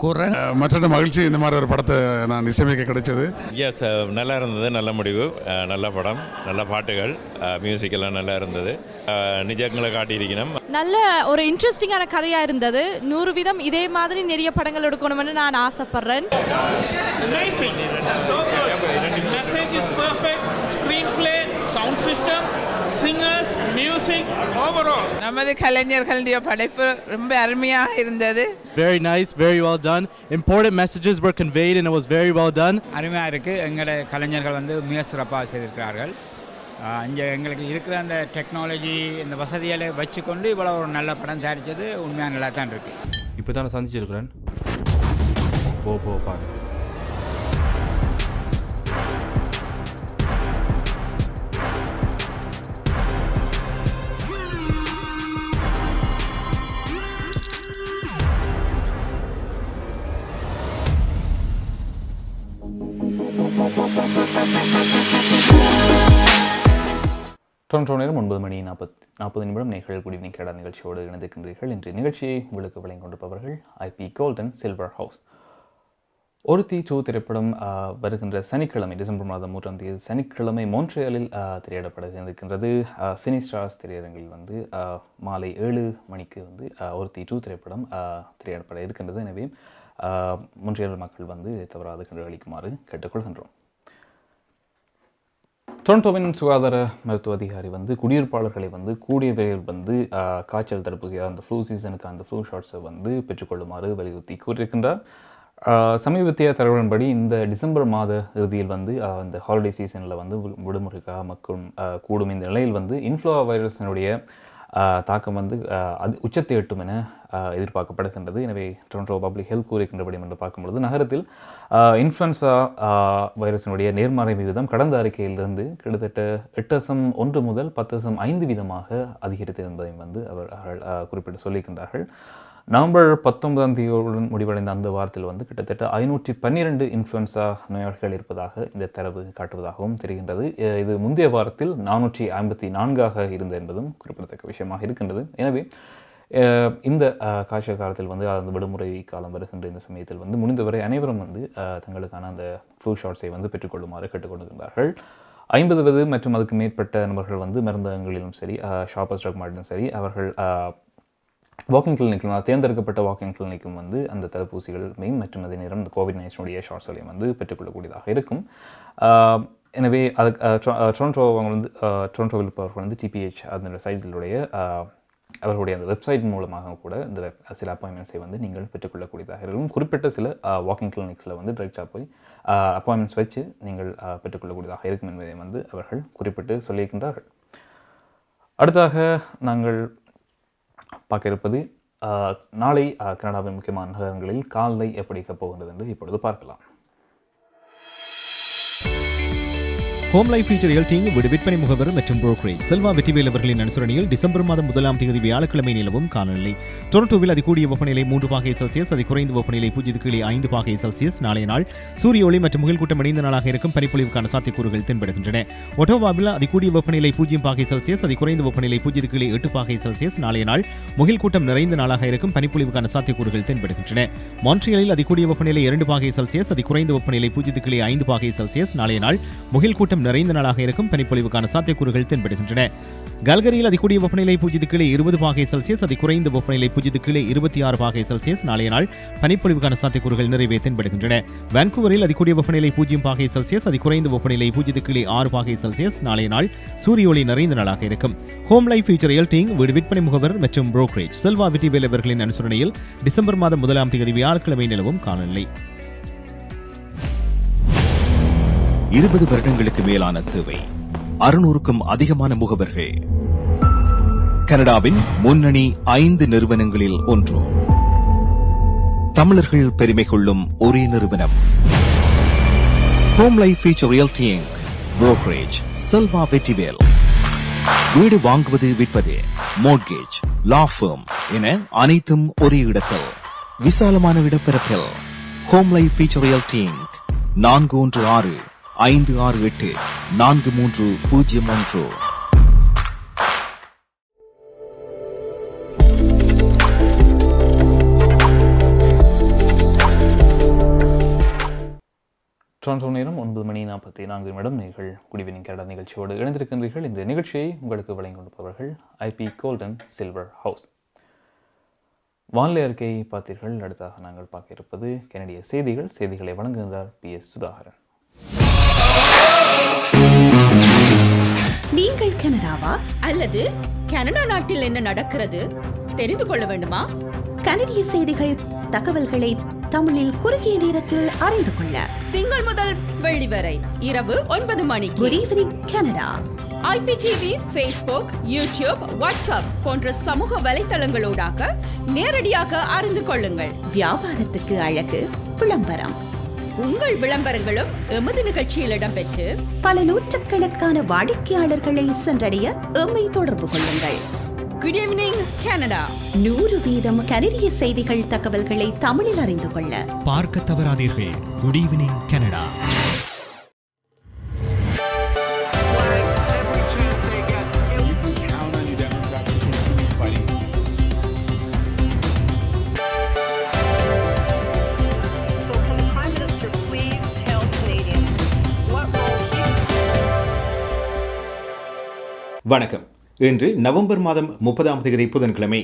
Speaker 8: கூறுறேன்.
Speaker 7: மற்ற மகிழ்ச்சி இந்த மாதிரி ஒரு படத்தை நான் இசையமைக்க கிடைச்சது.
Speaker 9: எஸ், நல்லா இருந்தது. நல்ல முடிவு, நல்ல படம், நல்ல பாட்டுகள், மியூசிக் எல்லாம் நல்லா இருந்தது. நிஜங்களை காட்டியிருக்கணும்.
Speaker 17: நல்ல ஒரு இன்ட்ரெஸ்டிங்கான கதையா இருந்தது. 100 வீதம் இதே மாதிரி நிறைய படங்கள் எடுக்கணும்னு நான் ஆசைப்படுறேன்.
Speaker 18: Sound system, singers, music, overall நமது கலைஞர்களுடைய படைப்பு ரொம்ப அருமையாக இருந்தது.
Speaker 19: Very nice, very well done. Important messages were conveyed and it was very well done.
Speaker 20: அருமையாக இருக்குது. எங்களுடைய கலைஞர்கள் வந்து மிக சிறப்பாக செய்திருக்கிறார்கள். இங்கே எங்களுக்கு இருக்கிற அந்த டெக்னாலஜி, இந்த வசதிகளை வச்சுக்கொண்டு இவ்வளோ ஒரு நல்ல படம் தயாரித்தது உண்மையாக நல்லா தான் இருக்குது.
Speaker 16: இப்போ தான் நான் சந்திச்சிருக்கிறேன். போ பாரு.
Speaker 2: டொரண்டோ நேரம் 9:40 நேர்கள் குட் ஈவினிங் கேடா நிகழ்ச்சியோடு இணைந்திருக்கின்றீர்கள். இன்று நிகழ்ச்சியை உங்களுக்கு வழங்கிக் கொண்டிருப்பவர்கள் IP gold and silver house. ஒருத்தி 2 திரைப்படம் வருகின்ற சனிக்கிழமை டிசம்பர் மாதம் 3ஆம் தேதி சனிக்கிழமை மோன்ட்ரியாலில் திரையிடப்பட இருக்கின்றது. சினி ஸ்டார்ஸ் திரையரங்கில் வந்து மாலை 7 மணிக்கு வந்து ஒருத்தி 2 திரைப்படம் திரையிடப்பட இருக்கின்றது. எனவே மோன்ட்ரியால் மக்கள் வந்து தவறாது கண்டுகளிக்குமாறு கேட்டுக்கொள்கின்றோம். டொரண்டோவின் சுகாதார மருத்துவ அதிகாரி வந்து குடியிருப்பாளர்களை வந்து கூடிய விரைவில் வந்து காய்ச்சல் தடுப்பூசி, அந்த ஃப்ளூ சீசனுக்கு அந்த ஃப்ளூ ஷாட்ஸை வந்து பெற்றுக்கொள்ளுமாறு வலியுறுத்தி கூறியிருக்கின்றார். சமீபத்திய தகவலின்படி இந்த டிசம்பர் மாத இறுதியில் வந்து இந்த ஹாலிடே சீசனில் வந்து விடுமுறைக்காக மக்கள் கூடும் இந்த நிலையில் வந்து இன்ஃப்ளூவா வைரஸினுடைய தாக்கம் வந்து அது உச்சத்தை எட்டும் என எதிர்பார்க்கப்படுகின்றது. எனவே டொரண்டோ பப்ளிக் ஹெல்த் கூறுகின்றபடி என்று பார்க்கும்பொழுது நகரத்தில் இன்ஃப்ளூயன்சா வைரஸினுடைய நேர்மறை விகிதம் கடந்த அறிக்கையிலிருந்து கிட்டத்தட்ட 8.1 முதல் 10.5 வீதமாக அதிகரித்து என்பதையும் வந்து அவர்கள் குறிப்பிட்டு சொல்லியிருக்கின்றார்கள். நவம்பர் 19ஆம் தேதியுடன் முடிவடைந்த அந்த வாரத்தில் வந்து கிட்டத்தட்ட 512 இன்ஃப்ளூயன்சா நோயாளிகள் இருப்பதாக இந்த தரவு காட்டுவதாகவும் தெரிகின்றது. இது முந்தைய வாரத்தில் 454ஆக இருந்தது என்பதும் குறிப்பிடத்தக்க விஷயமாக இருக்கின்றது. எனவே இந்த காய்ச்சல் காலத்தில் வந்து அந்த விடுமுறை காலம் வருகின்ற இந்த சமயத்தில் வந்து முடிந்தவரை அனைவரும் வந்து தங்களுக்கான அந்த ஃப்ளூ ஷாட்ஸை வந்து பெற்றுக்கொள்ளுமாறு கேட்டுக்கொண்டிருக்கிறார்கள். 50 வயது மற்றும் அதுக்கு மேற்பட்ட நபர்கள் வந்து மருந்தகங்களிலும் சரி, ஷாப்பர்ஸ் ட்ரக் மார்ட்டிலும் சரி, அவர்கள் வாக்கிங் கிளினிக்கும் தேர்ந்தெடுக்கப்பட்ட வாக்கிங் கிளினிக்கும் வந்து அந்த தடுப்பூசிகள் மெயின் மற்றும் அதே நேரம் இந்த கோவிட்-19 ஷாட்ஸ்களையும் வந்து பெற்றுக்கொள்ளக்கூடியதாக இருக்கும். எனவே அதுக்கு டொரண்டோவில் இருப்பவர்கள் வந்து TPH அதனுடைய சைட்டிலுடைய அவர்களுடைய அந்த வெப்சைட் மூலமாக கூட இந்த சில அப்பாயின்மெண்ட்ஸை வந்து நீங்கள் பெற்றுக்கொள்ளக்கூடியதாக இருக்கும். குறிப்பிட்ட சில வாக்கிங் கிளினிக்ஸில் வந்து டைரெக்டாக போய் அப்பாயின்மெண்ட்ஸ் வச்சு நீங்கள் பெற்றுக்கொள்ளக்கூடியதாக இருக்கும் என்பதை வந்து அவர்கள் குறிப்பிட்டு சொல்லியிருக்கின்றார்கள். அடுத்ததாக நாங்கள் பார்க்க இருப்பது நாளை கனடாவின் முக்கியமான நகரங்களில் காலை எப்படி இருக்க போகின்றது என்று இப்பொழுது பார்க்கலாம்.
Speaker 14: ஹோம் லைஃப் ஃபீச்சர் எல்டிங் வீடு விற்பனை முகவர் மற்றும் புரோக்கரேஜ் செல்வா வெற்றிவேல் அவர்களின் அனுசரணையில் டிசம்பர் மாதம் 1ஆம் தேதி வியாழக்கிழமை நிலவும் காலநிலை. டொரண்டோவில் அதிகூடிய வெப்பநிலை 3 பாகை செல்சியஸ், அதி குறைந்த வெப்பநிலை 0.5 பாகை செல்சியஸ். நாளைய நாள் சூரிய ஒளி மற்றும் முகில் கூட்டம் இணைந்த நாளாக இருக்கும். பனிப்பொழிவுக்கான சாத்தியக்கூறுகள் தென்படுகின்றன. ஒட்டோவாவில் அதிகூடிய வெப்பநிலை 0 பாகை செல்சியஸ், அதி குறைந்த வெப்பநிலை 0.8 பாகை செல்சியஸ். நாளைய நாள் முகில் கூட்டம் நிறைந்த நாளாக இருக்கும். பனிப்பொழிவுக்கான சாத்தியக்கூறுகள் தென்படுகின்றன. மான்ட்ரியாலில் அதிகூடிய வெப்பநிலை 2 பாகை செல்சியஸ், அதி குறைந்த வெப்பநிலை 0.5 பாகை செல்சியஸ். நாளைய நாள் முகில் கூட்டம் நிறைந்த நாளாக இருக்கும். பனிப்பொழிவுக்கான சாத்தியக்கூறுகள் தென்படுகின்றன. கல்கரியில் அதிகூடிய வெப்பநிலை 0 கீழே 20 பாகை செல்சியஸ், அதிகுறைந்த வெப்பநிலை 0 கீழே 26 பாகை செல்சியஸ். நாளைய நாள் பனிப்பொழிவுக்கான சாத்தியக்கூறுகள் நிறைவே தென்படுகின்றன. வான்கூவரில் அதிகூடிய வெப்பநிலை 0 பாகை செல்சியஸ், அதிகுறைந்த வெப்பநிலை 0 கீழே 6 பாகை செல்சியஸ். நாளைய நாள் சூரிய ஒளி நிறைந்த நாளாக இருக்கும். ஹோம் லைஃப் ஃபியூச்சர் ரியல்டிங் வீடு விற்பனை முகவர் மற்றும் புரோக்கரேஜ் செல்வா விட்டிவேல் அவர்களின் அனுசரணையில் டிசம்பர் மாதம் 1ஆம் தேதி வியாழக்கிழமை நிலவும் காலநிலை.
Speaker 5: 20 வருடங்களுக்கு மேலான சேவை, 600க்கும் அதிகமான முகவர்கள், கனடாவின் முன்னணி 5 நிறுவனங்களில் ஒன்று, தமிழர்கள் பெருமை கொள்ளும் ஒரே நிறுவனம். Home life future realty inc, brokerage Selva Vettivel. வீடு வாங்குவது, விற்பது, மோட்கேஜ், லா ஃபர்ம் என அனைத்தும் ஒரே இடத்தில், விசாலமான இடப்பரப்பில். Home life future realty inc, 416-568-4301.
Speaker 2: Toronto நேரம் 9:44 நீங்கள் குடிவினிங் கனடா நிகழ்ச்சியோடு இணைந்திருக்கின்றீர்கள். இந்த நிகழ்ச்சியை உங்களுக்கு வழங்கி கொண்டிருப்பவர்கள் IP gold and silver house. வானிலை அறிக்கையை பார்த்தீர்கள். அடுத்தாக நாங்கள் பார்க்க இருப்பது கனடிய செய்திகளை வழங்குகின்றார் PS சுதாகரன்.
Speaker 21: நீங்கள் கனடாவா அல்லது கனடா நாட்டில் என்ன நடக்கிறது தெரிந்து கொள்ள வேண்டுமா? கனடிய செய்திகள், தகவல்களை தமிழில் குறுகிய நேரத்தில் அறிந்து கொள்ள திங்கள் முதல் வெள்ளி வரை இரவு 9 மணிக்கு good evening Canada IPTV, Facebook, YouTube, WhatsApp போன்ற சமூக வலைத்தளங்களோடாக நேரடியாக அறிந்து கொள்ளுங்கள். வியாபாரத்துக்கு அழகு விளம்பரம். உங்கள் விளம்பரங்களும் எமது நிகழ்ச்சியில் இடம்பெற்று பல நூற்றுக்கணக்கான வாடிக்கையாளர்களை சென்றடைய எம்மை தொடர்பு கொள்ளுங்கள். Good evening Canada. 100% கனடிய செய்திகள், தகவல்களை தமிழில் அறிந்து கொள்ள
Speaker 14: பார்க்க தவறாதீர்கள். Good evening Canada.
Speaker 22: வணக்கம். இன்று நவம்பர் மாதம் 30ஆம் தேதி புதன்கிழமை.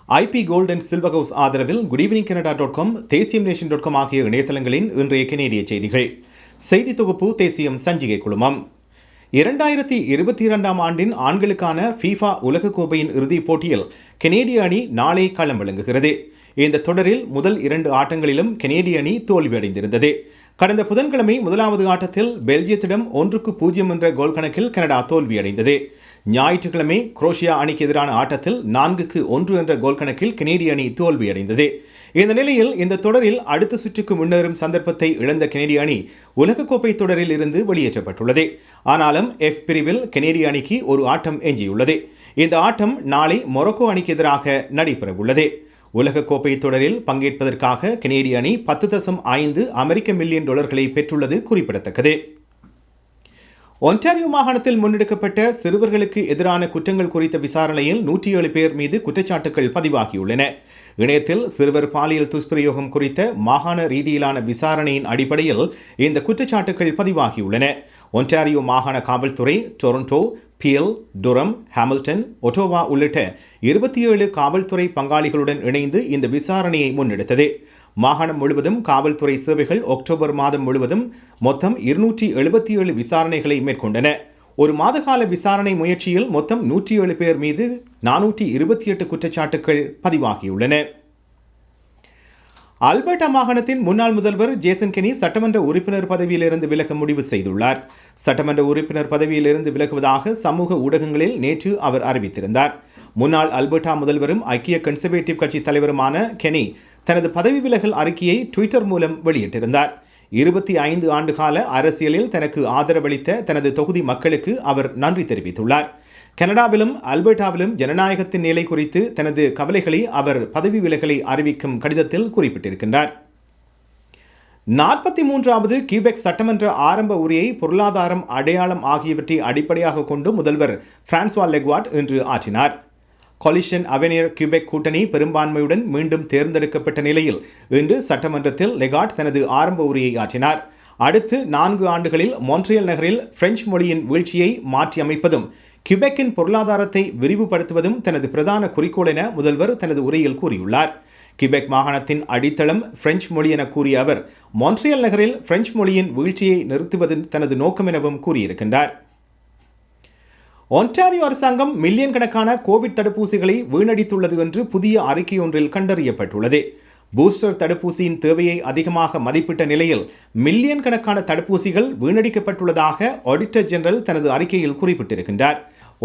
Speaker 22: IP gold and silver house ஆதரவில் goodevningcanada.com, தேசியம்நேஷன்.com ஆகிய இணையதளங்களின் இன்றைய கனேடிய செய்திகள். செய்தி தொகுப்பு தேசியம் சஞ்சிகை குழுமம். 2022ஆம் ஆண்டின் ஆண்களுக்கான FIFA உலகக்கோப்பையின் இறுதிப் போட்டியில் கனேடிய அணி நாளை களம் வழங்குகிறது. இந்த தொடரில் முதல் 2 ஆட்டங்களிலும் கனேடிய அணி தோல்வியடைந்திருந்தது. கடந்த புதன்கிழமை முதலாவது ஆட்டத்தில் பெல்ஜியத்திடம் 1-0 என்ற கோல் கணக்கில் கனடா தோல்வியடைந்தது. ஞாயிற்றுக்கிழமை குரோஷியா அணிக்கு எதிரான ஆட்டத்தில் 4-1 என்ற கோல் கணக்கில் கனேடிய அணி தோல்வியடைந்தது. இந்த நிலையில் இந்த தொடரில் அடுத்த சுற்றுக்கு முன்னேறும் சந்தர்ப்பத்தை இழந்த கனேடிய அணி உலகக்கோப்பை தொடரில் இருந்து வெளியேற்றப்பட்டுள்ளது. ஆனாலும் F பிரிவில் கனேடிய அணிக்கு ஒரு ஆட்டம் எஞ்சியுள்ளது. இந்த ஆட்டம் நாளை மொரோக்கோ அணிக்கு எதிராக நடைபெறவுள்ளது. உலகக்கோப்பை தொடரில் பங்கேற்பதற்காக கனேடிய அணி 10.5 அமெரிக்க மில்லியன் டாலர்களை பெற்றுள்ளது குறிப்பிடத்தக்கது. ஒன்டாரியோ மாகாணத்தில் முன்னெடுக்கப்பட்ட சிறுவர்களுக்கு எதிரான குற்றங்கள் குறித்த விசாரணையில் 107 பேர் மீது குற்றச்சாட்டுகள் பதிவாகியுள்ளன. இணையத்தில் சிறுவர் பாலியல் துஷ்பிரயோகம் குறித்த மாகாண ரீதியிலான விசாரணையின் அடிப்படையில் இந்த குற்றச்சாட்டுகள் பதிவாகியுள்ளன. ஒன்டாரியோ மாகாண காவல்துறை டொரண்டோ, பியல், டுரம், ஹாமில்டன், ஒட்டோவா உள்ளிட்ட 27 காவல்துறை பங்காளிகளுடன் இணைந்து இந்த விசாரணையை முன்னெடுத்தது. மாகாணம் முழுவதும் காவல்துறை சேவைகள் அக்டோபர் மாதம் முழுவதும் மொத்தம் 277 விசாரணைகளை மேற்கொண்டன. ஒரு மாதகால விசாரணை முயற்சியில் மொத்தம் 107 பேர் மீது 428 குற்றச்சாட்டுகள் பதிவாகியுள்ளன. அல்பர்டா மாகாணத்தின் முன்னாள் முதல்வர் ஜேசன் கெனி சட்டமன்ற உறுப்பினர் பதவியிலிருந்து விலக முடிவு செய்துள்ளார். சட்டமன்ற உறுப்பினர் பதவியிலிருந்து விலகுவதாக சமூக ஊடகங்களில் நேற்று அவர் அறிவித்திருந்தார். முன்னாள் அல்பர்டா முதல்வரும் ஐக்கிய கன்சர்வேட்டிவ் கட்சி தலைவருமான கெனி தனது பதவி விலகல் அறிக்கையை ட்விட்டர் மூலம் வெளியிட்டிருந்தார். 25 ஆண்டுகால அரசியலில் தனக்கு ஆதரவளித்த தனது தொகுதி மக்களுக்கு அவர் நன்றி தெரிவித்துள்ளார். கனடாவிலும் அல்பர்டாவிலும் ஜனநாயகத்தின் நிலை குறித்து தனது கவலைகளை அவர் பதவி விலகலை அறிவிக்கும் கடிதத்தில் குறிப்பிட்டிருக்கின்றார். 43வது கியூபெக் சட்டமன்ற ஆரம்ப உரையை பொருளாதாரம், அடையாளம் ஆகியவற்றை அடிப்படையாக கொண்டு முதல்வர் பிரான்சுவா லெக்வாட் இன்று ஆற்றினார். கொலிஷன் அவெனியர் கியூபெக் கூட்டணி பெரும்பான்மையுடன் மீண்டும் தேர்ந்தெடுக்கப்பட்ட நிலையில் இன்று சட்டமன்றத்தில் லெகாட் தனது ஆரம்ப உரையை ஆற்றினார். அடுத்து 4 ஆண்டுகளில் மான்ட்ரியல் நகரில் பிரெஞ்சு மொழியின் வீழ்ச்சியை மாற்றி அமைப்பதும் கியூபெக்கின் பொருளாதாரத்தை விரிவுபடுத்துவதும் தனது பிரதான குறிக்கோள் என முதல்வர் தனது உரையில் கூறியுள்ளார். கியூபெக் மாகாணத்தின் அடித்தளம் பிரெஞ்சு மொழி என கூறிய அவர் மான்ட்ரியல் நகரில் பிரெஞ்சு மொழியின் வீழ்ச்சியை நிறுத்துவது தனது நோக்கம் எனவும் கூறியிருக்கின்றார். ஒன்டாரியோ அரசாங்கம் மில்லியன் கணக்கான கோவிட் தடுப்பூசிகளை வீணடித்துள்ளது என்று புதிய அறிக்கை ஒன்றில் கண்டறியப்பட்டுள்ளது. பூஸ்டர் தடுப்பூசியின் தேவையை அதிகமாக மதிப்பிட்ட நிலையில் மில்லியன் கணக்கான தடுப்பூசிகள் வீணடிக்கப்பட்டுள்ளதாக ஆடிட்டர் ஜெனரல் தனது அறிக்கையில் குறிப்பிட்டிருக்கின்றார்.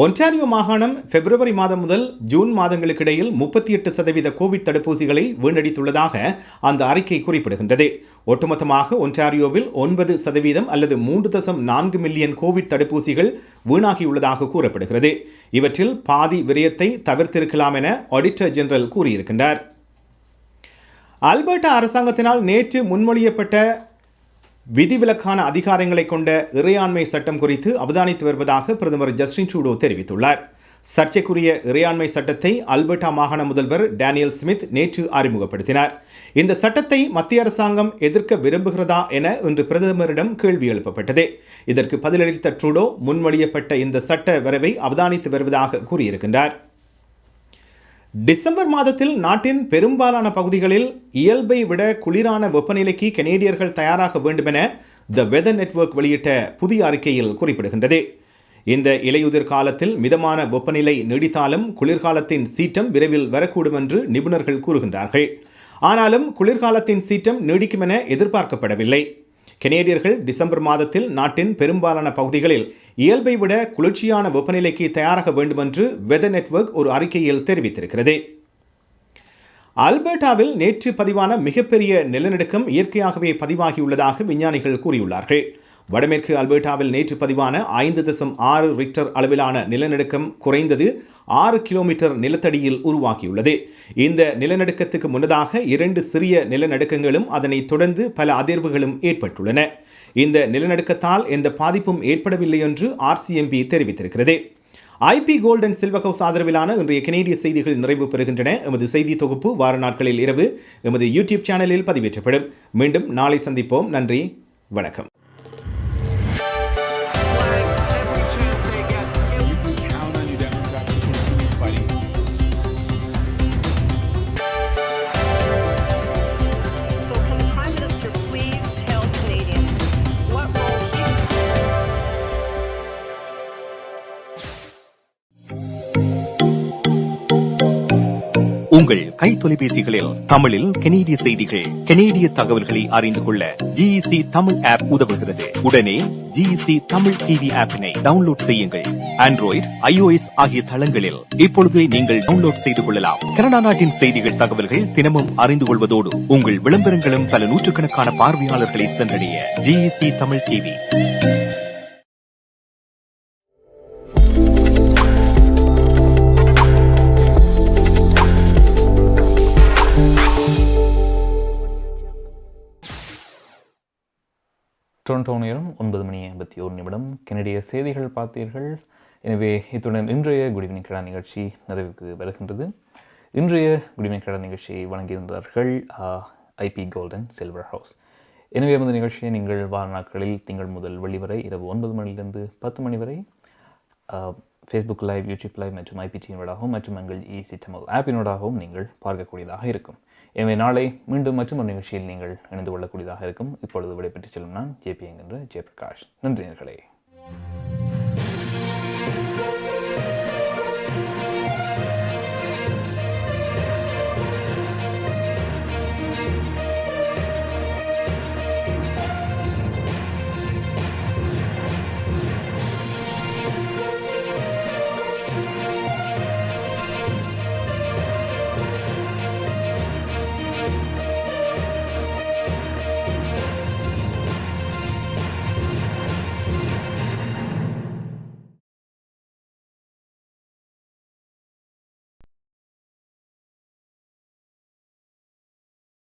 Speaker 22: ஒன்டாரியோ மாகாணம் பிப்ரவரி மாதம் முதல் ஜூன் மாதங்களுக்கு இடையில் 38% கோவிட் தடுப்பூசிகளை வீணடித்துள்ளதாக அந்த அறிக்கை குறிப்பிடுகின்றது. ஒட்டுமொத்தமாக ஒன்டாரியோவில் 9% அல்லது 3.4 மில்லியன் கோவிட் தடுப்பூசிகள் வீணாகியுள்ளதாக கூறப்படுகிறது. இவற்றில் பாதி விரயத்தை தவிர்த்திருக்கலாம் என ஆடிட்டர் ஜெனரல் கூறியிருக்கின்றார். அல்பர்டா அரசாங்கத்தினால் நேற்று முன்மொழியப்பட்ட விதிவிலக்கான அதிகாரங்களை கொண்ட இறையாண்மை சட்டம் குறித்து அவதானித்து வருவதாக பிரதமர் ஜஸ்டின் ட்ரூடோ தெரிவித்துள்ளார். சர்ச்சைக்குரிய இறையாண்மை சட்டத்தை அல்பர்டா மாகாண முதல்வர் டேனியல் ஸ்மித் நேற்று அறிமுகப்படுத்தினார். இந்த சட்டத்தை மத்திய அரசாங்கம் எதிர்க்க விரும்புகிறதா என இன்று பிரதமரிடம் கேள்வி எழுப்பப்பட்டது. இதற்கு பதிலளித்த ட்ரூடோ முன்மொழியப்பட்ட இந்த சட்ட வரைவை அவதானித்து வருவதாக கூறியிருக்கின்றார். டிசம்பர் மாதத்தில் நாட்டின் பெரும்பாலான பகுதிகளில் இயல்பை விட குளிரான வெப்பநிலைக்கு கனேடியர்கள் தயாராக வேண்டும் என த வெதர் நெட்வொர்க் வெளியிட்ட புதிய அறிக்கையில் குறிப்பிடுகின்றது. இந்த இலையுதிர் காலத்தில் மிதமான வெப்பநிலை நீடித்தாலும் குளிர்காலத்தின் சீற்றம் விரைவில் வரக்கூடும் என்று நிபுணர்கள் கூறுகின்றார்கள். ஆனாலும் குளிர்காலத்தின் சீற்றம் நீடிக்கும் என எதிர்பார்க்கப்படவில்லை. கனேடியர்கள் டிசம்பர் மாதத்தில் நாட்டின் பெரும்பாலான பகுதிகளில் இயல்பை விட குளிர்ச்சியான வெப்பநிலைக்கு தயாராக வேண்டும் என்று வெதர் நெட்வொர்க் ஒரு அறிக்கையில் தெரிவித்திருக்கிறது. அல்பர்டாவில் நேற்று பதிவான மிகப்பெரிய நிலநடுக்கம் இயற்கையாகவே பதிவாகியுள்ளதாக விஞ்ஞானிகள் கூறியுள்ளார்கள். வடமேற்கு அல்பர்டாவில் நேற்று பதிவான 5.6 ரிக்டர் அளவிலான நிலநடுக்கம் குறைந்தது 6 கிலோமீட்டர் நிலத்தடியில் உருவாகியுள்ளது. இந்த நிலநடுக்கத்துக்கு முன்னதாக 2 சிறிய நிலநடுக்கங்களும் அதனைத் தொடர்ந்து பல அதிர்வுகளும் ஏற்பட்டுள்ளன. இந்த நிலநடுக்கத்தால் எந்த பாதிப்பும் ஏற்படவில்லை என்று RCMP தெரிவித்திருக்கிறது. IP gold and silver house ஆதரவிலான இன்றைய கனேடிய செய்திகள் நிறைவு பெறுகின்றன. எமது செய்தி தொகுப்பு வார நாட்களில் இரவு எமது யூடியூப் சேனலில் பதிவேற்றப்படும். மீண்டும் நாளை சந்திப்போம். நன்றி, வணக்கம்.
Speaker 5: உங்கள் கை தொலைபேசிகளில் தமிழில் கனேடிய செய்திகள், கனேடிய தகவல்களை அறிந்து கொள்ள GEC தமிழ் ஆப் உதவுகிறது. உடனே GEC தமிழ் டிவி ஆப்பினை டவுன்லோட் செய்யுங்கள். ஆண்ட்ராய்டு, iOS ஆகிய தளங்களில் இப்பொழுதே நீங்கள் டவுன்லோட் செய்து கொள்ளலாம். கனடா நாட்டின் செய்திகள், தகவல்கள் தினமும் அறிந்து கொள்வதோடு உங்கள் விளம்பரங்களும் பல நூற்றுக்கணக்கான பார்வையாளர்களை சென்றடைய GEC தமிழ் டிவி.
Speaker 2: டொரண்டோ நேரம் 9:51 கனடிய செய்திகள் பார்த்தீர்கள். எனவே இத்துடன் இன்றைய குட் ஈவினிங் கடா நிகழ்ச்சி நிறைவுக்கு வருகின்றது. இன்றைய குட் ஈவினிங் கடா நிகழ்ச்சியை வழங்கியிருந்தார்கள் IP gold and silver house. எனவே அந்த நிகழ்ச்சியை நீங்கள் வார நாட்களில் திங்கள் முதல் வெள்ளி வரை இரவு 9 மணிலிருந்து 10 மணி வரை ஃபேஸ்புக் லைவ், யூடியூப் லைவ் மற்றும் IPTவினூடாகவும் மற்றும் எங்கள் EC தமிழ் ஆப்பினூடாகவும் நீங்கள் பார்க்கக்கூடியதாக இருக்கும். எனவே நாளை மீண்டும் மற்றும் ஒரு நிகழ்ச்சியில் நீங்கள் இணைந்து கொள்ளக்கூடியதாக இருக்கும். இப்பொழுது விடைபெற்று செல்லும் நான் JP என்கின்ற ஜெயபிரகாஷ். நன்றி நேயர்களே.